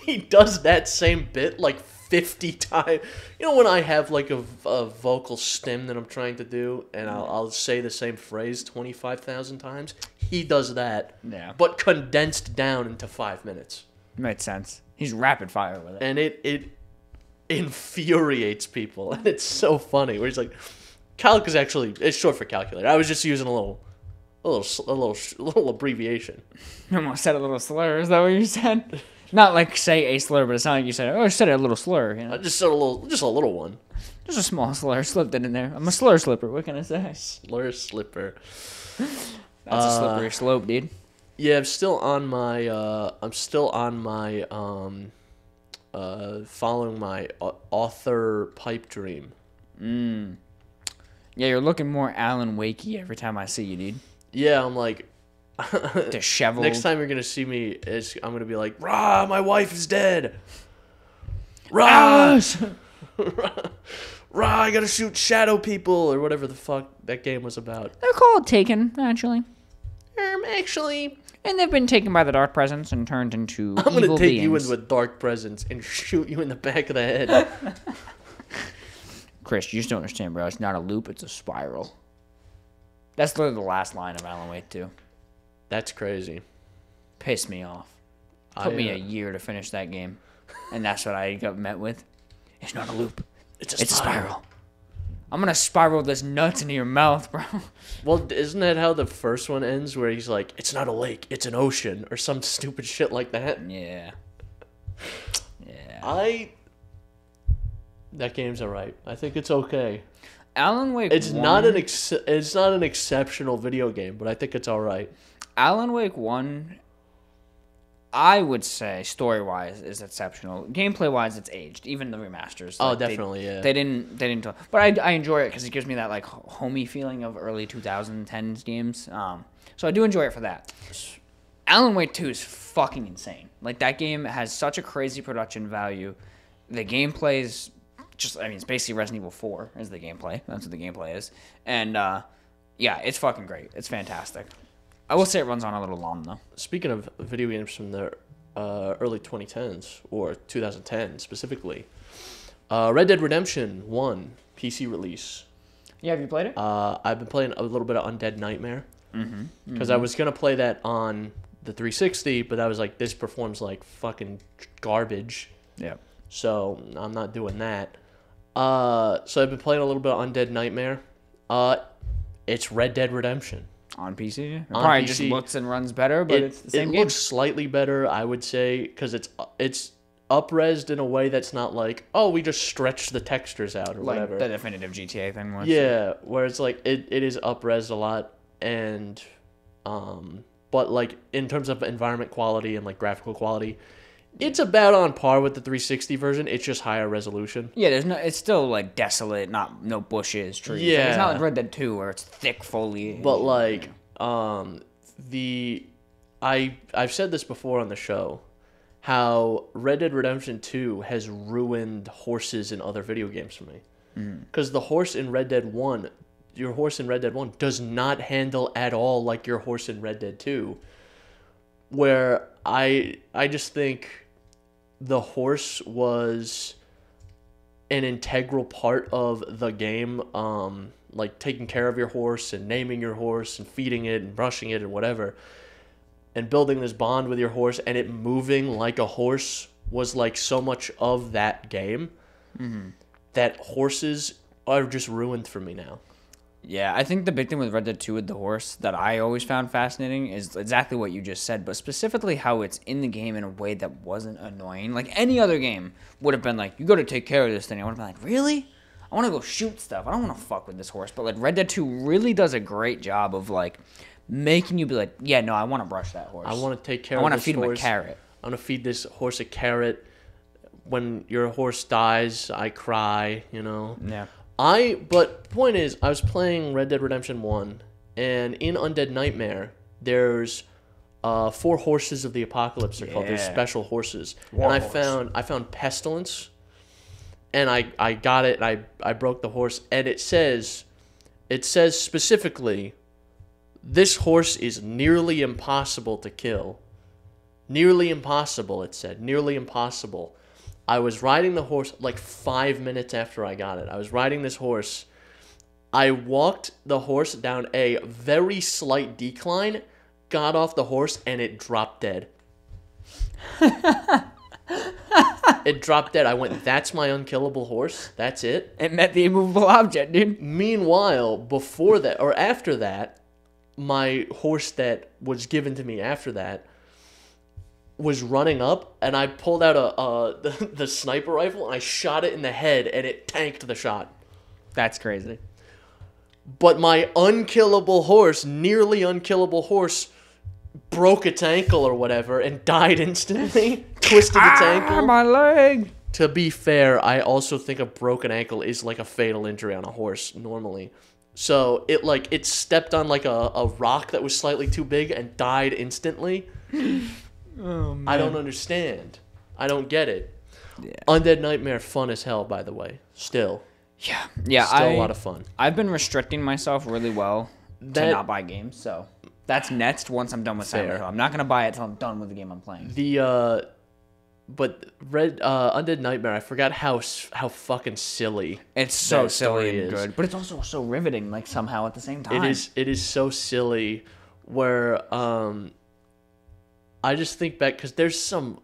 he does that same bit like 50 times. You know, when I have like a vocal stim that I'm trying to do, and I'll say the same phrase 25,000 times, he does that, but condensed down into 5 minutes. Makes sense. He's rapid fire with it. And it infuriates people, and it's so funny. Where he's like, calc is actually, it's short for calculator. I was just using a little abbreviation. You almost said a little slur. Is that what you said? Not like say a slur, but it sounded like you said, I said a little slur. You know? I just said a little one. Just a small slur. Slipped it in there. I'm a slur slipper. What can I say? Slur slipper. That's a slippery slope, dude. Yeah, I'm still on my following my author pipe dream. Yeah, you're looking more Alan Wakey every time I see you, dude. Yeah, I'm like disheveled. Next time you're gonna see me, I'm gonna be like, "Rah, my wife is dead." Rise! I gotta shoot shadow people, or whatever the fuck that game was about. They're called Taken, actually. Actually, And they've been taken by the Dark Presence and turned into I'm gonna evil take beings. you in with Dark Presence and shoot you in the back of the head. Chris, you just don't understand, bro. It's not a loop, it's a spiral. That's literally the last line of Alan Wake 2. That's crazy. Pissed me off. Took me a year to finish that game. And that's what I got met with. It's not a loop. It's a spiral. I'm gonna spiral this nuts into your mouth, bro. Well, isn't that how the first one ends? Where he's like, "It's not a lake, it's an ocean," or some stupid shit like that. Yeah. Yeah. That game's alright. I think it's okay. Alan Wake. It's not an exceptional video game, but I think it's alright. Alan Wake 1, I would say, story-wise, is exceptional. Gameplay-wise, it's aged. Even the remasters. Oh, definitely, yeah. They didn't. But I enjoy it because it gives me that like homey feeling of early 2010s games. So I do enjoy it for that. Alan Wake 2 is fucking insane. Like, that game has such a crazy production value. The gameplay is just, I mean, it's basically Resident Evil 4 is the gameplay. That's what the gameplay is. And, yeah, it's fucking great. It's fantastic. I will say it runs on a little long, though. Speaking of video games from the early 2010s, or 2010 specifically, Red Dead Redemption 1 PC release. Yeah, have you played it? I've been playing a little bit of Undead Nightmare. Because I was going to play that on the 360, but I was like, this performs like fucking garbage. Yeah. So I'm not doing that. So I've been playing a little bit of Undead Nightmare. It's Red Dead Redemption. On PC? It On probably PC. just looks and runs better, but it's the same It game. looks slightly better, I would say, because it's up-resed in a way that's not like, oh, we just stretched the textures out or like whatever. the definitive GTA thing was. Yeah, where it's like, it is up-resed a lot, and, but like, in terms of environment quality and like graphical quality, it's about on par with the 360 version. It's just higher resolution. Yeah, it's still like desolate, no bushes, trees. Yeah. Like, it's not like Red Dead 2 where it's thick foliage. But like, I've said this before on the show, how Red Dead Redemption 2 has ruined horses in other video games for me. Because the horse in Red Dead 1, your horse in Red Dead 1 does not handle at all like your horse in Red Dead 2. Where I just think the horse was an integral part of the game, like taking care of your horse and naming your horse and feeding it and brushing it and whatever, and building this bond with your horse and it moving like a horse was like so much of that game that horses are just ruined for me now. Yeah, I think the big thing with Red Dead 2 with the horse that I always found fascinating is exactly what you just said, but specifically how it's in the game in a way that wasn't annoying. Like, any other game would have been like, you got to take care of this thing. I would have been like, really? I want to go shoot stuff. I don't want to fuck with this horse. But, like, Red Dead 2 really does a great job of, like, making you be like, yeah, no, I want to brush that horse. I want to take care of I want to this feed him a horse. carrot. I want to feed this horse a carrot. When your horse dies, I cry, you know? Yeah. But point is, I was playing Red Dead Redemption 1, and in Undead Nightmare, there's 4 horses of the apocalypse, they're called. There's special horses. War and horse. I found Pestilence, and I got it, and I broke the horse, and it says specifically, this horse is nearly impossible to kill. Nearly impossible, it said. Nearly impossible. I was riding the horse like 5 minutes after I got it. I was riding this horse. I walked the horse down a very slight decline, got off the horse, and it dropped dead. It dropped dead. I went, that's my unkillable horse. That's it. It met the immovable object, dude. Meanwhile, before that, or after that, my horse that was given to me after that was running up, and I pulled out the sniper rifle, and I shot it in the head, and it tanked the shot. That's crazy. But my unkillable horse, nearly unkillable horse, broke its ankle or whatever, and died instantly. Twisted its ankle. My leg! To be fair, I also think a broken ankle is like a fatal injury on a horse, normally. So, it stepped on like a rock that was slightly too big and died instantly. Oh, man. I don't understand. I don't get it. Undead Nightmare, fun as hell, by the way. Still. Yeah. Still a lot of fun. I've been restricting myself really well to not buy games, so that's next once I'm done with Silent Hill. I'm not gonna buy it until I'm done with the game I'm playing. But Undead Nightmare, I forgot how fucking silly. It's so silly and good, but it's also so riveting, like somehow at the same time. It is so silly, where I just think back because there's some.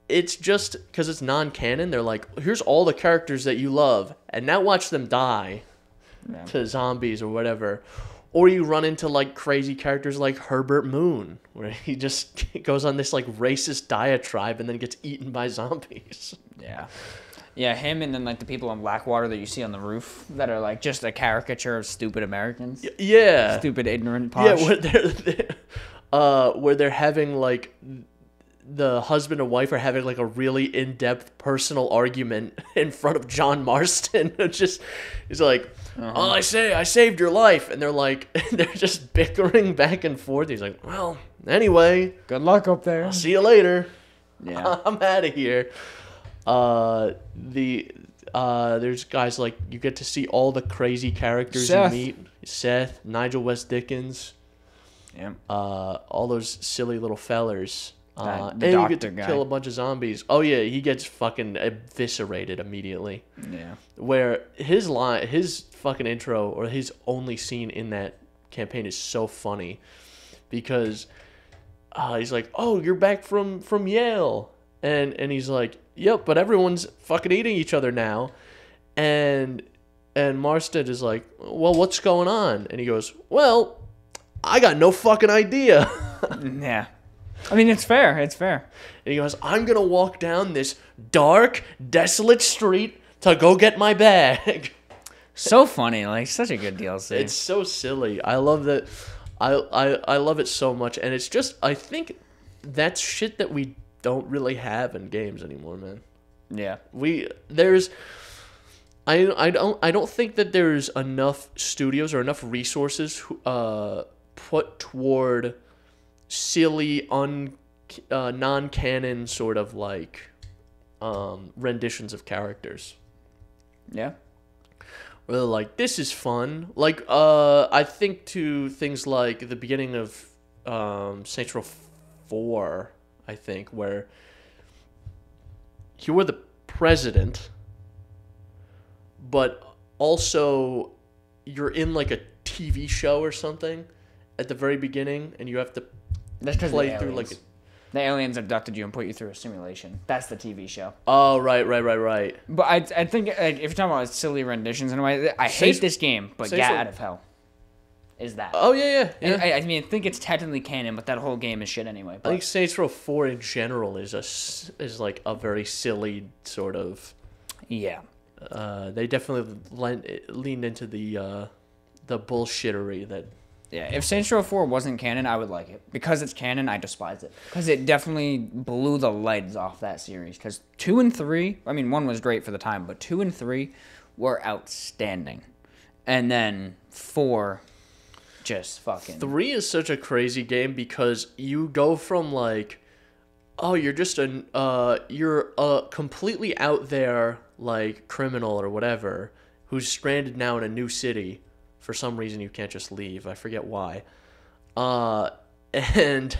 It's just because it's non-canon. They're like, here's all the characters that you love, and now watch them die to zombies or whatever. Or you run into like crazy characters like Herbert Moon, where he just goes on this like racist diatribe and then gets eaten by zombies. Yeah, him and then like the people on Blackwater that you see on the roof that are like just a caricature of stupid Americans. Yeah, stupid ignorant posh. Yeah, where they're having like. The husband and wife are having like a really in-depth personal argument in front of John Marston. He's like, "Oh, I saved your life," and they're just bickering back and forth. He's like, "Well, anyway, good luck up there. I'll see you later. Yeah, I'm out of here." There's guys like you get to see all the crazy characters you meet. Seth, Nigel West Dickens, all those silly little fellers. And you get to kill a bunch of zombies. Oh yeah, he gets fucking eviscerated immediately. Yeah. Where his fucking intro or his only scene in that campaign is so funny, because he's like, "Oh, you're back from Yale," and he's like, "Yep, but everyone's fucking eating each other now," and Marston is like, "Well, what's going on?" And he goes, "Well, I got no fucking idea." Yeah. I mean, it's fair. It's fair. And he goes, "I'm going to walk down this dark, desolate street to go get my bag." So funny. Like, such a good DLC. It's so silly. I love that. I love it so much. And it's just, I think that's shit that we don't really have in games anymore, man. Yeah. I don't think that there's enough studios or enough resources put toward silly, non-canon sort of like renditions of characters. Yeah. Where they're like, this is fun. Like, I think to things like the beginning of Saints Row 4, I think, where you were the president, but also you're in like a TV show or something at the very beginning, and you have to play through like the aliens abducted you and put you through a simulation. That's the TV show. Oh, right. But I think if you're talking about silly renditions in a way, I hate this game, but Get Out of Hell is that. Oh, yeah. I mean, I think it's technically canon, but that whole game is shit anyway. But I think Saints Row 4 in general is like a very silly sort of. Yeah. They definitely leaned into the bullshittery that. Yeah, if Saints Row 4 wasn't canon, I would like it. Because it's canon, I despise it. Because it definitely blew the lights off that series. Because 2 and 3, I mean, 1 was great for the time, but 2 and 3 were outstanding. And then 4, just fucking... 3 is such a crazy game because you go from like, oh, you're a completely out there like criminal or whatever who's stranded now in a new city. For some reason, you can't just leave. I forget why. And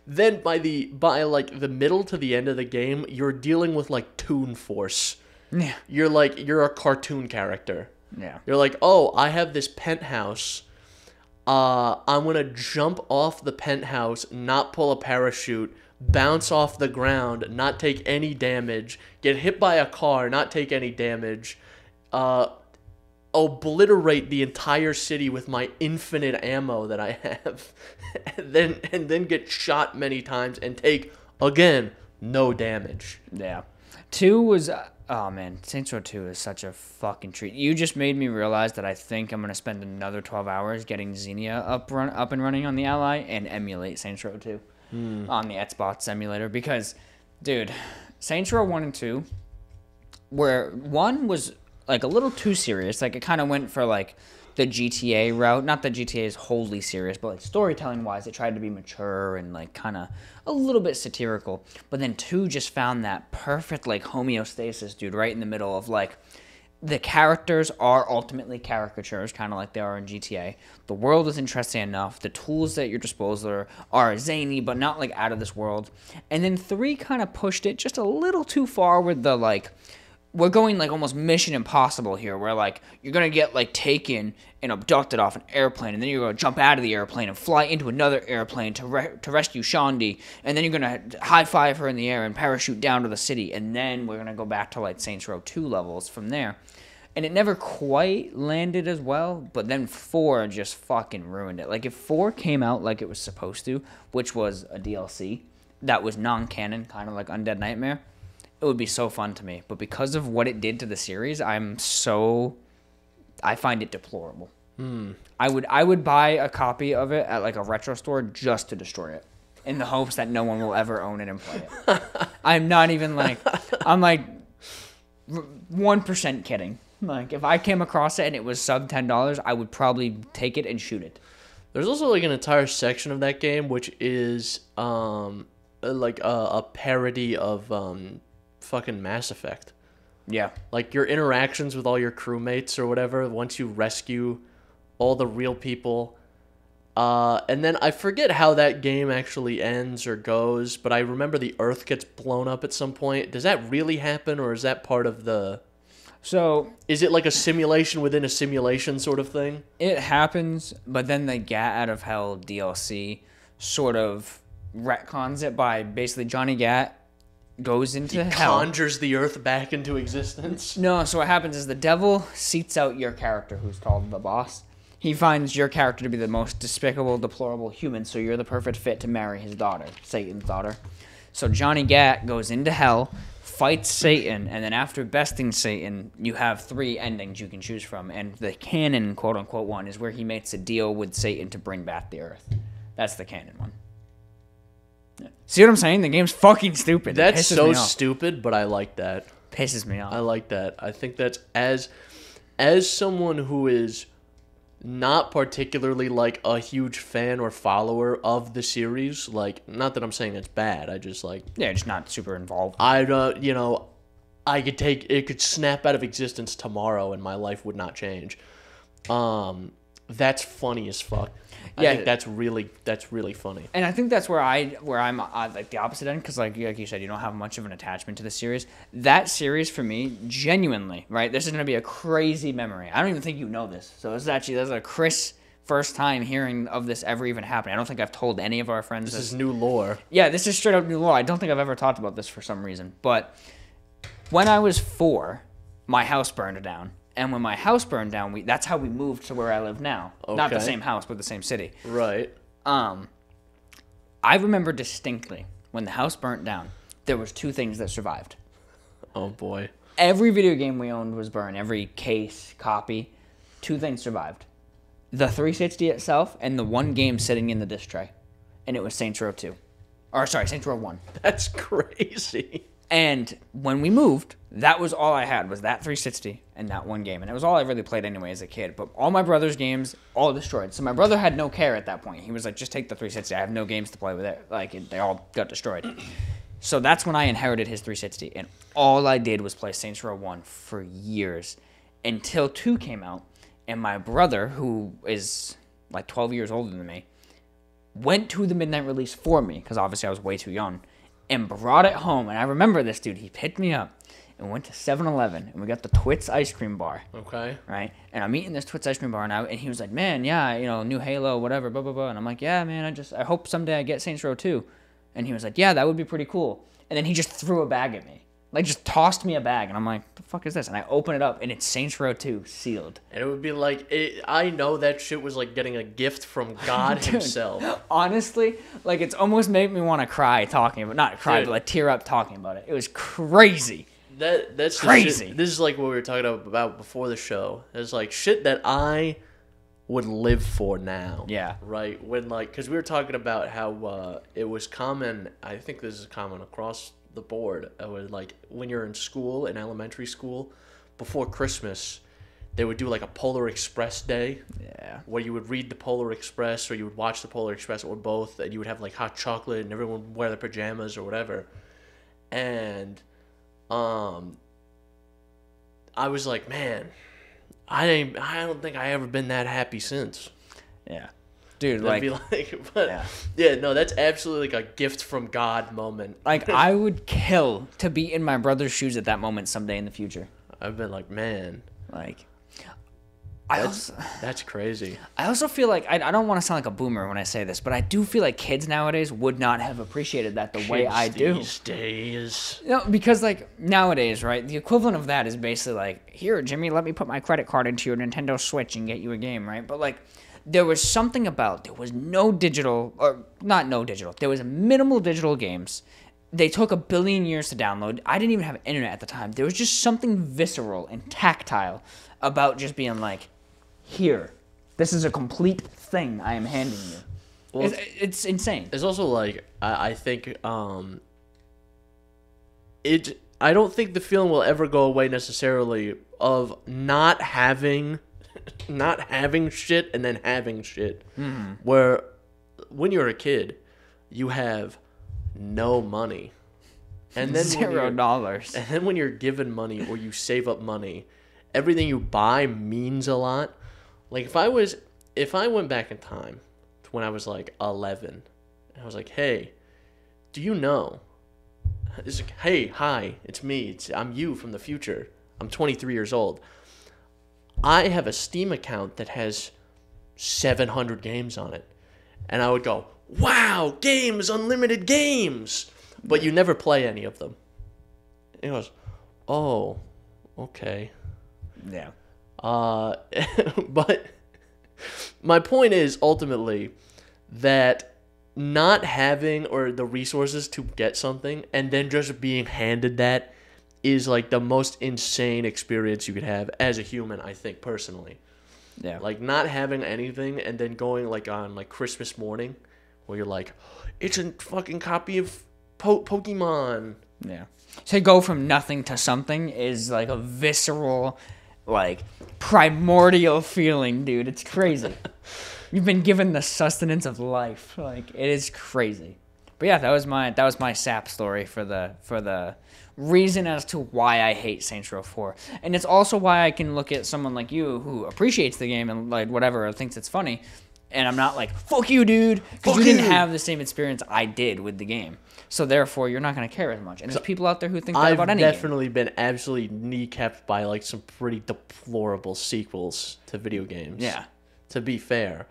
then by like the middle to the end of the game, you're dealing with like Toon Force. Yeah. You're a cartoon character. Yeah. You're like, oh, I have this penthouse. I'm gonna jump off the penthouse, not pull a parachute, bounce off the ground, not take any damage, get hit by a car, not take any damage. Obliterate the entire city with my infinite ammo that I have, and then get shot many times and take, again, no damage. Yeah. 2 was... oh, man. Saints Row 2 is such a fucking treat. You just made me realize that I think I'm going to spend another 12 hours getting Xenia up and running on the Ally and emulate Saints Row 2 on the Xbox emulator. Because, dude, Saints Row 1 and 2, where 1 was... like a little too serious. Like it kind of went for like the GTA route. Not that GTA is wholly serious, but like storytelling wise, it tried to be mature and like kind of a little bit satirical. But then 2 just found that perfect like homeostasis, dude, right in the middle of like the characters are ultimately caricatures, kind of like they are in GTA. The world is interesting enough. The tools at your disposal are zany, but not like out of this world. And then 3 kind of pushed it just a little too far with the like, we're going like almost Mission Impossible here, where like you're gonna get like taken and abducted off an airplane, and then you're gonna jump out of the airplane and fly into another airplane to rescue Shondi, and then you're gonna high five her in the air and parachute down to the city, and then we're gonna go back to like Saints Row 2 levels from there. And it never quite landed as well, but then 4 just fucking ruined it. Like if 4 came out like it was supposed to, which was a DLC that was non-canon, kind of like Undead Nightmare, it would be so fun to me. But because of what it did to the series, I find it deplorable. I would buy a copy of it at like a retro store just to destroy it, in the hopes that no one will ever own it and play it. I'm not even like, I'm like 1% kidding. Like if I came across it and it was sub $10, I would probably take it and shoot it. There's also like an entire section of that game which is like a parody of fucking Mass Effect. Yeah. Like your interactions with all your crewmates or whatever once you rescue all the real people. And then I forget how that game actually ends or goes, but I remember the Earth gets blown up at some point. Does that really happen, or is that part of the... So... Is it like a simulation within a simulation sort of thing? It happens, but then the Gat Out of Hell DLC sort of retcons it by basically Johnny Gat goes into hell. Conjures the Earth back into existence? No, so what happens is the devil seats out your character, who's called the boss. He finds your character to be the most despicable, deplorable human, so you're the perfect fit to marry his daughter, Satan's daughter. So Johnny Gat goes into hell, fights Satan, and then after besting Satan, you have 3 endings you can choose from. And the canon, quote-unquote, one is where he makes a deal with Satan to bring back the Earth. That's the canon one. See what I'm saying? The game's fucking stupid. That's so stupid, but I like that. Pisses me off. I like that. I think that's as someone who is not particularly like a huge fan or follower of the series, like, not that I'm saying it's bad, I just like... Yeah, just not super involved. I could snap out of existence tomorrow and my life would not change. That's funny as fuck. I think that's really funny. And I think that's where I'm like the opposite end, because like you said, you don't have much of an attachment to the series. That series for me, genuinely, right? This is gonna be a crazy memory. I don't even think you know this, so that's a Chris first time hearing of this ever even happening. I don't think I've told any of our friends this is new lore. Yeah, this is straight up new lore. I don't think I've ever talked about this for some reason. But when I was 4, my house burned down. And when my house burned down, that's how we moved to where I live now. Okay. Not the same house, but the same city. Right. I remember distinctly when the house burnt down, there was 2 things that survived. Oh, boy. Every video game we owned was burned. Every case, copy. 2 things survived. The 360 itself and the 1 game sitting in the disc tray. And it was Saints Row 2. Or, sorry, Saints Row 1. That's crazy. And when we moved, that was all I had, was that 360 and that 1 game. And it was all I really played anyway as a kid. But all my brother's games, all destroyed. So my brother had no care at that point. He was like, just take the 360. I have no games to play with it. Like, they all got destroyed. So that's when I inherited his 360. And all I did was play Saints Row 1 for years. Until 2 came out. And my brother, who is like 12 years older than me, went to the midnight release for me, because obviously I was way too young, and brought it home. And I remember this dude. He picked me up and went to 7-Eleven, and we got the Twits ice cream bar. Okay. Right? And I'm eating this Twits ice cream bar, and he was like, man, yeah, new Halo, whatever, blah, blah, blah. And I'm like, yeah, man, I hope someday I get Saints Row 2. And he was like, yeah, that would be pretty cool. And then he just threw a bag at me. Like, just tossed me a bag. And I'm like, the fuck is this? And I open it up, and it's Saints Row 2 sealed. And it would be like, I know that shit was like getting a gift from God Dude, himself. Honestly, like, it's almost made me want to cry talking about, not cry, but like tear up talking about it. It was crazy. That's crazy. This is like what we were talking about before the show. It's like shit that I would live for now. Yeah. Right? When like, because we were talking about how it was common, I think this is common across the board, was like when you're in school, in elementary school, before Christmas, they would do like a Polar Express day. Yeah. Where you would read the Polar Express or you would watch the Polar Express or both, and you would have like hot chocolate and everyone would wear their pajamas or whatever. And I was like, man, I don't think I ever been that happy since. Yeah. Dude, no, that's absolutely like a gift from God moment. Like, I would kill to be in my brother's shoes at that moment someday in the future. I've been like, man, like, that's crazy. I also feel like, I don't want to sound like a boomer when I say this, but I do feel like kids nowadays would not have appreciated that the way I do. These days. No, because like nowadays, right, the equivalent of that is basically like, here, Jimmy, let me put my credit card into your Nintendo Switch and get you a game, right? But like, there was something about, there was no digital, or not no digital, there was minimal digital games. They took 1 billion years to download. I didn't even have internet at the time. There was just something visceral and tactile about just being like, here, this is a complete thing I am handing you. Well, it's insane. It's also like, I think, I don't think the feeling will ever go away necessarily of not having shit and then having shit. Mm-hmm. Where when you're a kid, you have no money. And then $0. And then when you're given money or you save up money, everything you buy means a lot. Like if I went back in time to when I was like 11, and I was like, hey, do you know? It's like, hey, hi, it's me. I'm you from the future. I'm 23 years old. I have a Steam account that has 700 games on it. And I would go, wow, games, unlimited games. But you never play any of them. And he goes, oh, okay. Yeah. But my point is ultimately that not having or the resources to get something and then just being handed that is like the most insane experience you could have as a human, I think, personally. Yeah. Like not having anything and then going like on like Christmas morning where you're like, it's a fucking copy of Pokemon. Yeah. To go from nothing to something is like a visceral, like primordial feeling, dude. It's crazy. You've been given the sustenance of life. Like it is crazy. But yeah, that was my sap story for the reason as to why I hate Saints Row 4. And it's also why I can look at someone like you who appreciates the game and like whatever, or thinks it's funny, and I'm not like, fuck you, dude, because you didn't have the same experience I did with the game. So therefore, you're not going to care as much. And there's people out there who think that about any game. I've definitely been absolutely kneecapped by like some pretty deplorable sequels to video games. Yeah. To be fair.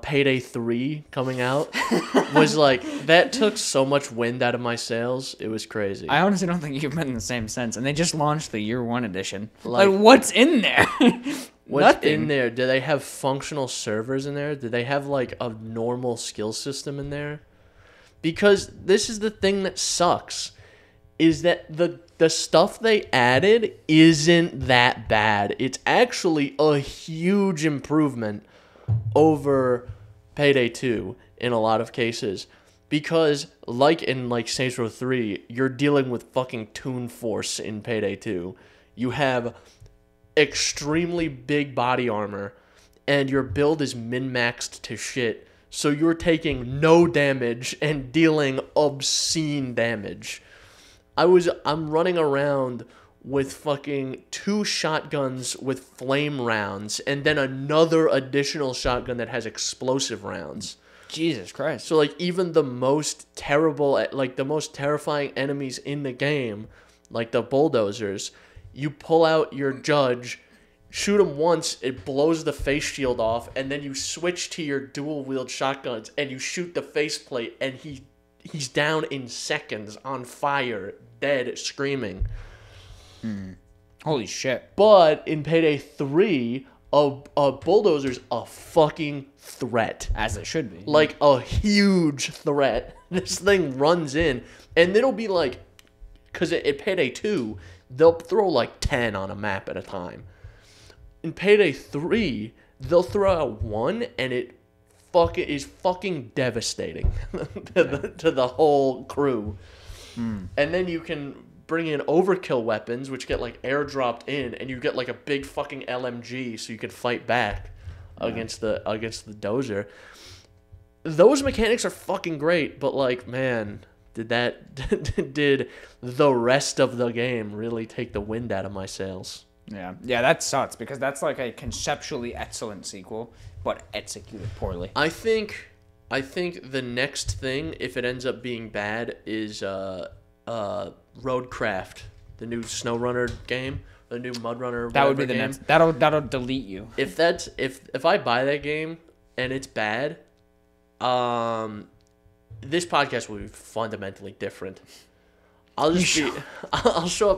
Payday 3 coming out was like, that took so much wind out of my sails. It was crazy. I honestly don't think you've been in the same sense. And they just launched the Year 1 edition. Like what's in there? What's Nothing. in there? Do they have functional servers in there? Do they have like a normal skill system in there? Because this is the thing that sucks, is that the stuff they added isn't that bad. It's actually a huge improvement over Payday 2 in a lot of cases. Because like in like Saints Row 3, you're dealing with fucking Toon Force in Payday 2. You have extremely big body armor, and your build is min-maxed to shit, so you're taking no damage and dealing obscene damage. I'm running around with fucking 2 shotguns with flame rounds, and then another additional shotgun that has explosive rounds. Jesus Christ. So like even the most terrible, like the most terrifying enemies in the game, like the bulldozers, you pull out your judge, shoot him once, it blows the face shield off, and then you switch to your dual-wield shotguns, and you shoot the faceplate, and he's down in seconds, on fire, dead, screaming. Holy shit. But in Payday 3, a bulldozer's a fucking threat. As it should be. Like a huge threat. This thing runs in, and it'll be like, because at Payday 2, they'll throw like 10 on a map at a time. In Payday 3, they'll throw out 1, and it is fucking devastating to the whole crew. And then you can bring in overkill weapons, which get like airdropped in, and you get like a big fucking LMG, so you can fight back against the dozer. Those mechanics are fucking great, but like, man, did the rest of the game really take the wind out of my sails? Yeah, that sucks because that's like a conceptually excellent sequel, but executed poorly. I think the next thing, if it ends up being bad, is Roadcraft, the new SnowRunner game, the new Mudrunner. That would be the game. next. That'll delete you. If I buy that game and it's bad, this podcast will be fundamentally different. I'll show up.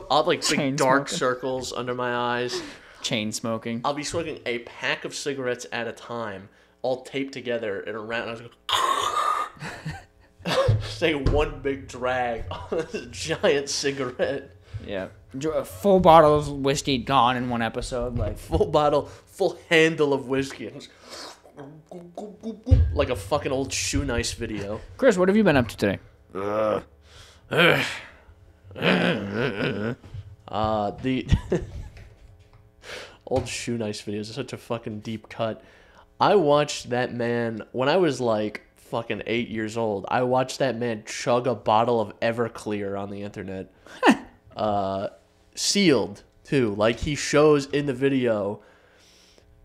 I'll have like big dark circles under my eyes. Chain smoking. I'll be smoking a pack of cigarettes at a time, all taped together in a round. I was going, say one big drag on this giant cigarette. Yeah, a full bottle of whiskey gone in one episode. Like full handle of whiskey. Like a fucking old Shoe Nice video. Chris, what have you been up to today? The old Shoe Nice videos are such a fucking deep cut. I watched that man when I was like fucking 8 years old. I watched that man chug a bottle of Everclear on the internet. Sealed too. Like he shows in the video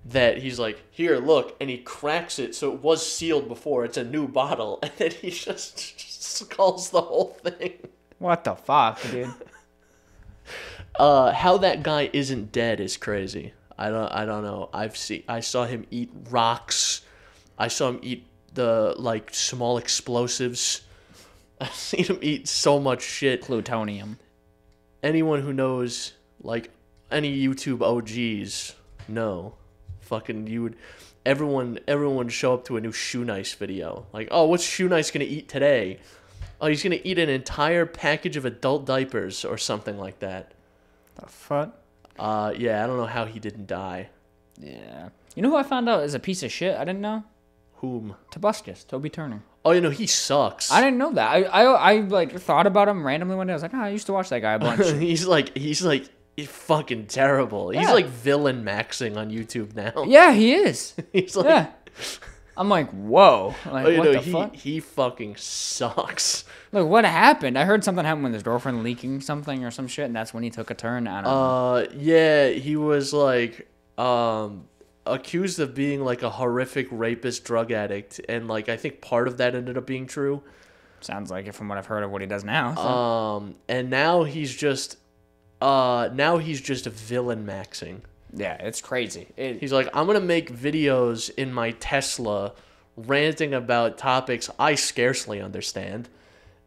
that he's like, here, look, and he cracks it so it was sealed before. It's a new bottle, and then he just skulls the whole thing. What the fuck, dude? How that guy isn't dead is crazy. I don't know. I saw him eat rocks. I saw him eat the like small explosives. I've seen him eat so much shit. Plutonium. Anyone who knows, like any YouTube OGs know. Fucking everyone would show up to a new Shoe Nice video. Like, oh, what's Shoe Nice gonna eat today? Oh, he's gonna eat an entire package of adult diapers or something like that. The fuck? Yeah, I don't know how he didn't die. Yeah. You know who I found out is a piece of shit? I didn't know. Whom? Tobuscus, Toby Turner. Oh, you know, he sucks. I didn't know that. I like thought about him randomly one day. I was like, I used to watch that guy a bunch. he's fucking terrible. Yeah. He's like villain maxing on YouTube now. Yeah, he is. He's like, yeah. I'm like, whoa. Like, what the fuck? He fucking sucks. Look, what happened? I heard something happened with his girlfriend leaking something or some shit, and that's when he took a turn. I don't know. Yeah, he was like, accused of being like a horrific rapist, drug addict, and like I think part of that ended up being true. Sounds like it from what I've heard of what he does now. So. And now he's just a villain maxing. Yeah, it's crazy. He's like, I'm gonna make videos in my Tesla, ranting about topics I scarcely understand,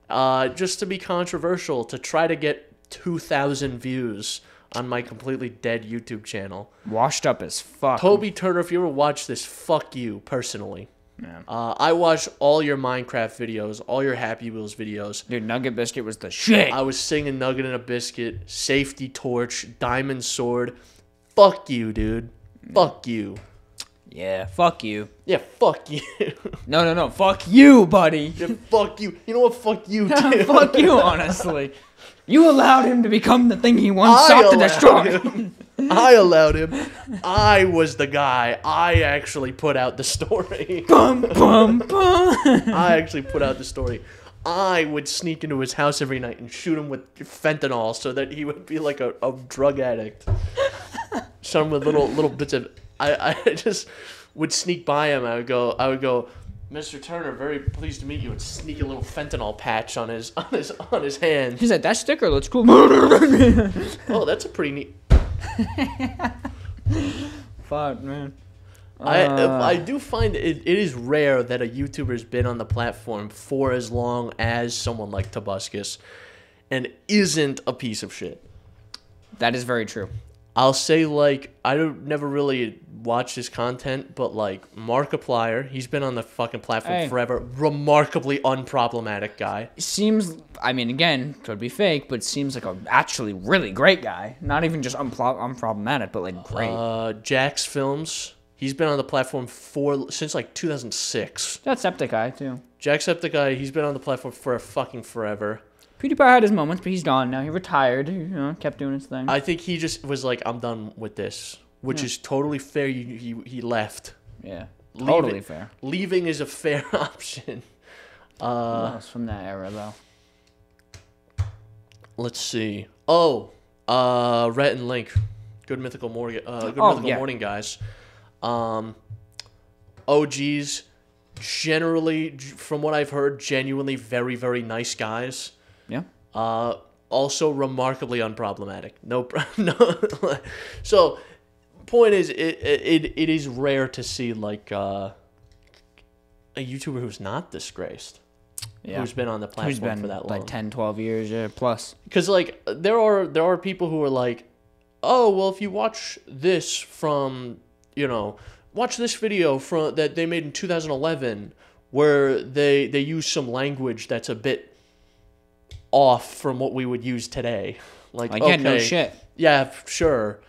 just to be controversial, to try to get 2,000 views on my completely dead YouTube channel. Washed up as fuck. Toby Turner, if you ever watch this, fuck you personally. Yeah. I watched all your Minecraft videos, all your Happy Wheels videos. Dude, Nugget Biscuit was the shit. I was singing Nugget and a Biscuit, Safety Torch, Diamond Sword. Fuck you, dude. Fuck you. Yeah, fuck you. Yeah, fuck you. No. Fuck you, buddy. Yeah, fuck you. You know what? Fuck you, too. Fuck you, honestly. You allowed him to become the thing he once sought to destroy. I allowed him. I was the guy. I actually put out the story. Bum, bum, bum. I actually put out the story. I would sneak into his house every night and shoot him with fentanyl so that he would be like a drug addict. Some with little bits of. I just would sneak by him. I would go, Mr. Turner, very pleased to meet you, and sneak a little fentanyl patch on his hand. He said, that sticker looks cool. Oh, that's a pretty neat. Fuck, man. I do find it is rare that a YouTuber's been on the platform for as long as someone like Tobuscus and isn't a piece of shit. That is very true. I'll say, like, I never really watched his content, but, like, Markiplier, he's been on the fucking platform forever. Remarkably unproblematic guy. Seems, I mean, again, could be fake, but seems like a actually really great guy. Not even just unproblematic, but, like, great. Jax Films, he's been on the platform since, like, 2006. That Septic Eye, too. Jacksepticeye, he's been on the platform for fucking forever. PewDiePie had his moments, but he's gone now. He retired, kept doing his thing. I think he just was like, I'm done with this, which is totally fair. He left. Yeah, totally fair. Leaving is a fair option. Who else from that era, though? Let's see. Oh, Rhett and Link. Good Mythical Morning, Morning guys. OGs, generally, from what I've heard, genuinely very, very nice guys. Yeah. Also remarkably unproblematic. No. So, point is, it is rare to see like a YouTuber who's not disgraced. Yeah. Who's been on the platform for that long. Like 10, 12 years plus. Because like there are people who are like, oh well, if you watch this from watch this video from that they made in 2011 where they use some language that's a bit off from what we would use today. Like okay, no shit. Yeah, sure.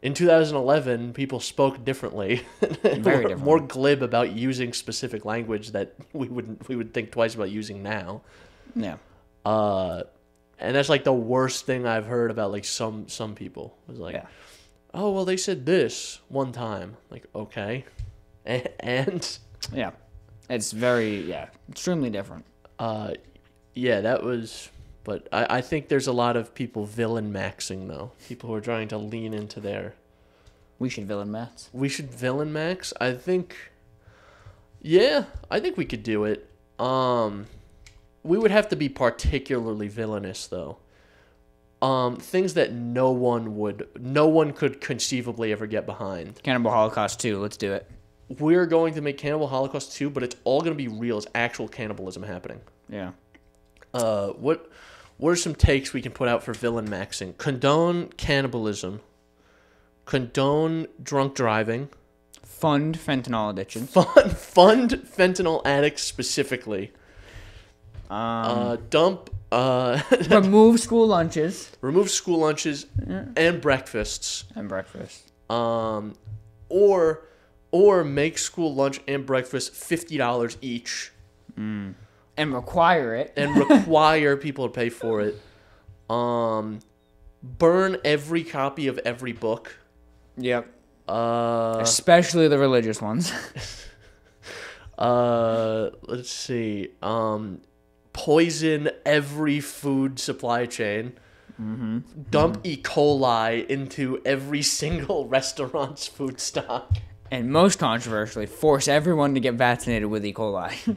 In 2011, people spoke differently. Very different. More glib about using specific language that we would think twice about using now. Yeah. And that's like the worst thing I've heard about like some people. It was like, oh well, they said this one time. Like okay, and yeah, it's very extremely different. Yeah, that was. But I think there's a lot of people villain maxing though. People who are trying to lean into their. We should villain max. We should villain max. I think. Yeah, I think we could do it. We would have to be particularly villainous though. Things that no one could conceivably ever get behind. Cannibal Holocaust 2, let's do it. We're going to make Cannibal Holocaust 2, but it's all going to be real. It's actual cannibalism happening. Yeah. What are some takes we can put out for villain maxing? Condone cannibalism. Condone drunk driving. Fund fentanyl addiction. Fund fentanyl addicts specifically. Dump. Remove school lunches. Remove school lunches and breakfasts. Or make school lunch and breakfast $50 each. And require it. And require people to pay for it. Burn every copy of every book. Yep. Especially the religious ones. Let's see. Poison every food supply chain. Mm-hmm. Dump E. coli into every single restaurant's food stock. And most controversially, force everyone to get vaccinated with E. coli.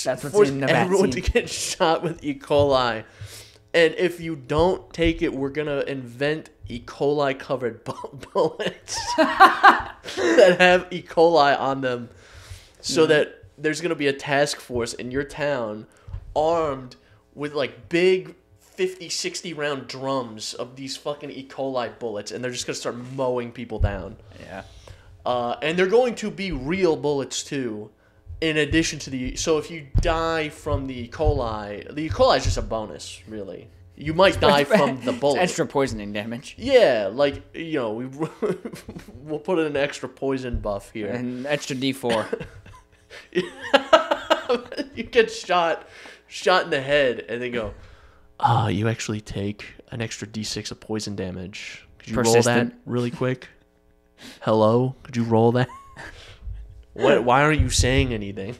That's what's force in the vaccine. Everyone to get shot with E. coli. And if you don't take it, we're going to invent E. coli covered bullets that have E. coli on them so that there's going to be a task force in your town armed with like big 50, 60 round drums of these fucking E. coli bullets, and they're just going to start mowing people down. Yeah. And they're going to be real bullets too. In addition to so if you die from the E. coli is just a bonus, really. You might die from the bullet. It's extra poisoning damage. Yeah, like, we'll put in an extra poison buff here. And extra D4. You get shot in the head, and they go, you actually take an extra D6 of poison damage. Could you roll that really quick? Hello? Could you roll that? Why aren't you saying anything?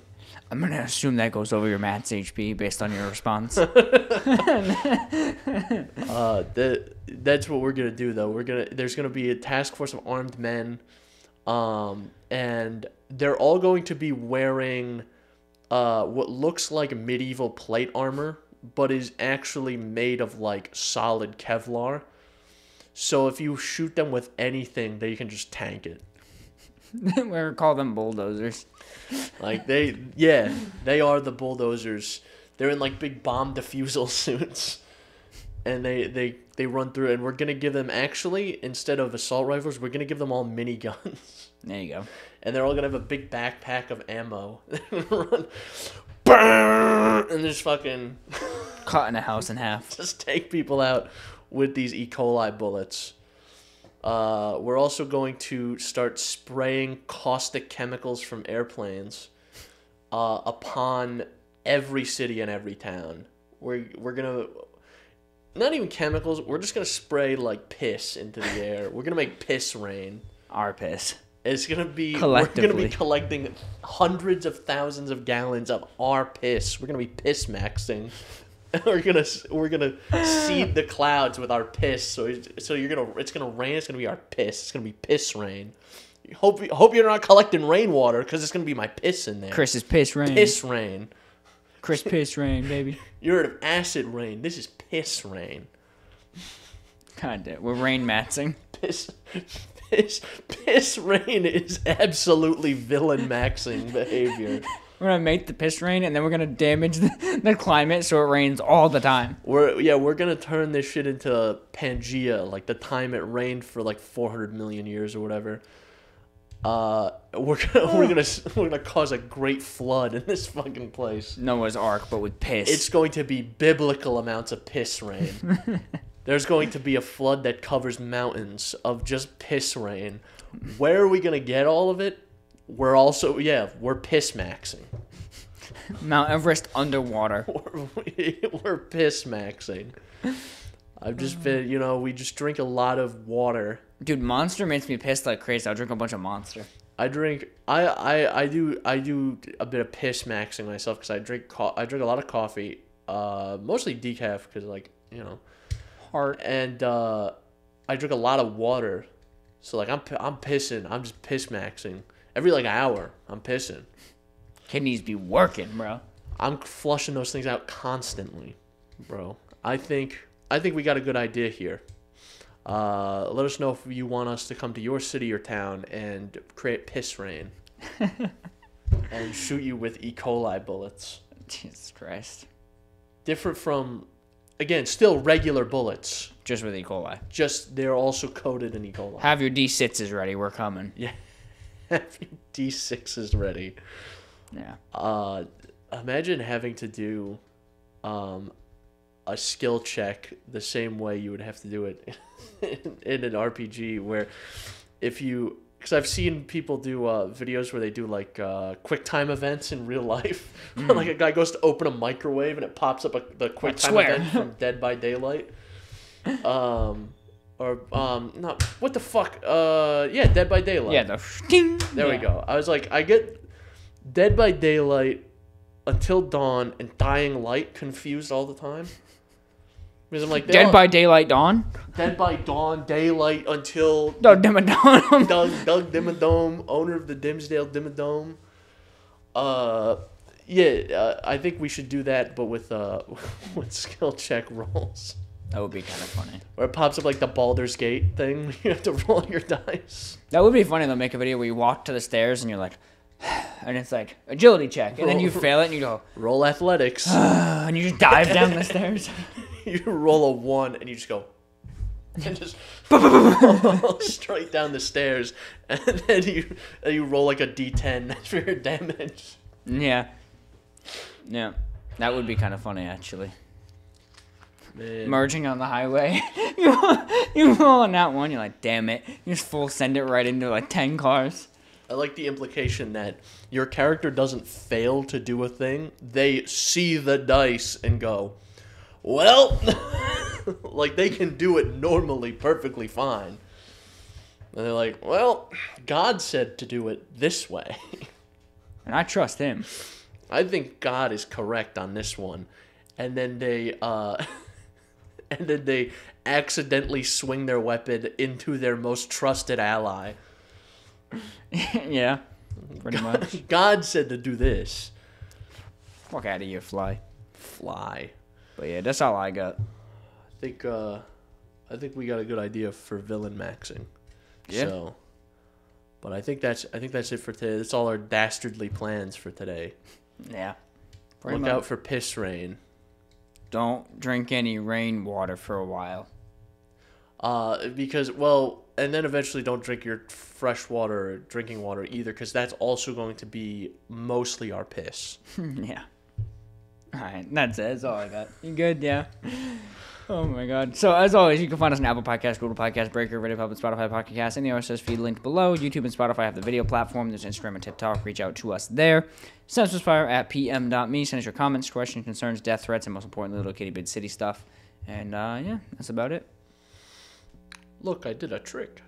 I'm going to assume that goes over your max HP based on your response. That's what we're going to do, though. There's going to be a task force of armed men, and they're all going to be wearing what looks like medieval plate armor, but is actually made of, like, solid Kevlar. So if you shoot them with anything, they can just tank it. We're call them bulldozers. Like they are the bulldozers. They're in like big bomb defusal suits, and they run through. And we're gonna give them actually, instead of assault rifles, we're gonna give them all miniguns. There you go. And they're all gonna have a big backpack of ammo. Run, burn, and just fucking cutting a house in half. Just take people out with these E. coli bullets. We're also going to start spraying caustic chemicals from airplanes upon every city and every town. We're gonna, not even chemicals. We're just gonna spray like piss into the air. We're gonna make piss rain. Our piss. It's gonna be Collectively. We're gonna be collecting hundreds of thousands of gallons of our piss. We're gonna be piss maxing. we're gonna seed the clouds with our piss. So it's gonna rain. It's gonna be our piss. It's gonna be piss rain. Hope you're not collecting rainwater because it's gonna be my piss in there. Chris's piss rain. Piss rain. Chris piss rain, baby. You heard of acid rain. This is piss rain. God damn, we're rain maxing. Piss rain is absolutely villain maxing behavior. We're gonna make the piss rain, and then we're gonna damage the climate so it rains all the time. We're gonna turn this shit into Pangea, like the time it rained for like 400 million years or whatever. We're gonna cause a great flood in this fucking place. Noah's Ark, but with piss. It's going to be biblical amounts of piss rain. There's going to be a flood that covers mountains of just piss rain. Where are we gonna get all of it? We're piss maxing. Mount Everest underwater. We're piss maxing. I've just been, we just drink a lot of water. Dude, Monster makes me piss like crazy. I'll drink a bunch of Monster. I do a bit of piss maxing myself because I drink a lot of coffee, mostly decaf because Heart. And I drink a lot of water, so like I'm pissing. I'm just piss maxing every like hour. I'm pissing. Kidneys be working, bro. I'm flushing those things out constantly, bro. I think we got a good idea here. Let us know if you want us to come to your city or town and create piss rain and shoot you with E. coli bullets. Jesus Christ. Different from, again, still regular bullets. Just with E. coli. Just they're also coated in E. coli. Have your D6s ready. We're coming. Yeah. Have your D6s ready. Yeah. Imagine having to do a skill check the same way you would have to do it in an RPG where because I've seen people do videos where they do like quick time events in real life. Like a guy goes to open a microwave and it pops up the quick time event from Dead by Daylight. No, what the fuck? Dead by Daylight. Yeah, the ding. There we go. I was like, I get Dead by Daylight, Until Dawn, and Dying Light confused all the time. Because I'm like, Dead by Daylight Dawn? Dead by Dawn, Daylight, Until... Doug Dimmadome. Doug Dimmadome, owner of the Dimsdale Dimmadome. I think we should do that, but with skill check rolls. That would be kind of funny. Where it pops up like the Baldur's Gate thing. You have to roll your dice. That would be funny. They'll make a video where you walk to the stairs and you're like... And it's like, agility check. And then you fail it and you go... Roll athletics. And you just dive down the stairs. You roll a 1 and you just go... And just... straight down the stairs. And then you roll like a D10 for your damage. Yeah. Yeah. That would be kind of funny, actually. Man. Merging on the highway. you roll on that one, you're like, damn it. You just full send it right into like 10 cars. I like the implication that your character doesn't fail to do a thing. They see the dice and go, well, like they can do it normally perfectly fine. And they're like, well, God said to do it this way. And I trust him. I think God is correct on this one. And then they accidentally swing their weapon into their most trusted ally. Yeah, pretty much. God said to do this. Fuck out of here, fly. Fly. But yeah, that's all I got. I think we got a good idea for villain maxing. Yeah. So, but I think that's it for today. That's all our dastardly plans for today. Yeah. Look out for piss rain. Don't drink any rainwater for a while. Because and then eventually don't drink your fresh water or drinking water either, because that's also going to be mostly our piss. Yeah. All right, that's it. That's all I got. You good? Yeah. Oh my god. So as always, you can find us on Apple Podcasts, Google Podcasts, Breaker, Radio Public, Spotify Podcast, and the RSS feed linked below. YouTube and Spotify have the video platform. There's Instagram and TikTok. Reach out to us there. Synapse Misfire at pm.me. Send us your comments, questions, concerns, death threats, and most importantly, little kitty bid city stuff. And yeah, that's about it. Look, I did a trick.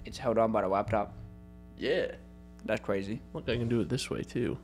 It's held on by the laptop. Yeah. That's crazy. Look, I can do it this way too.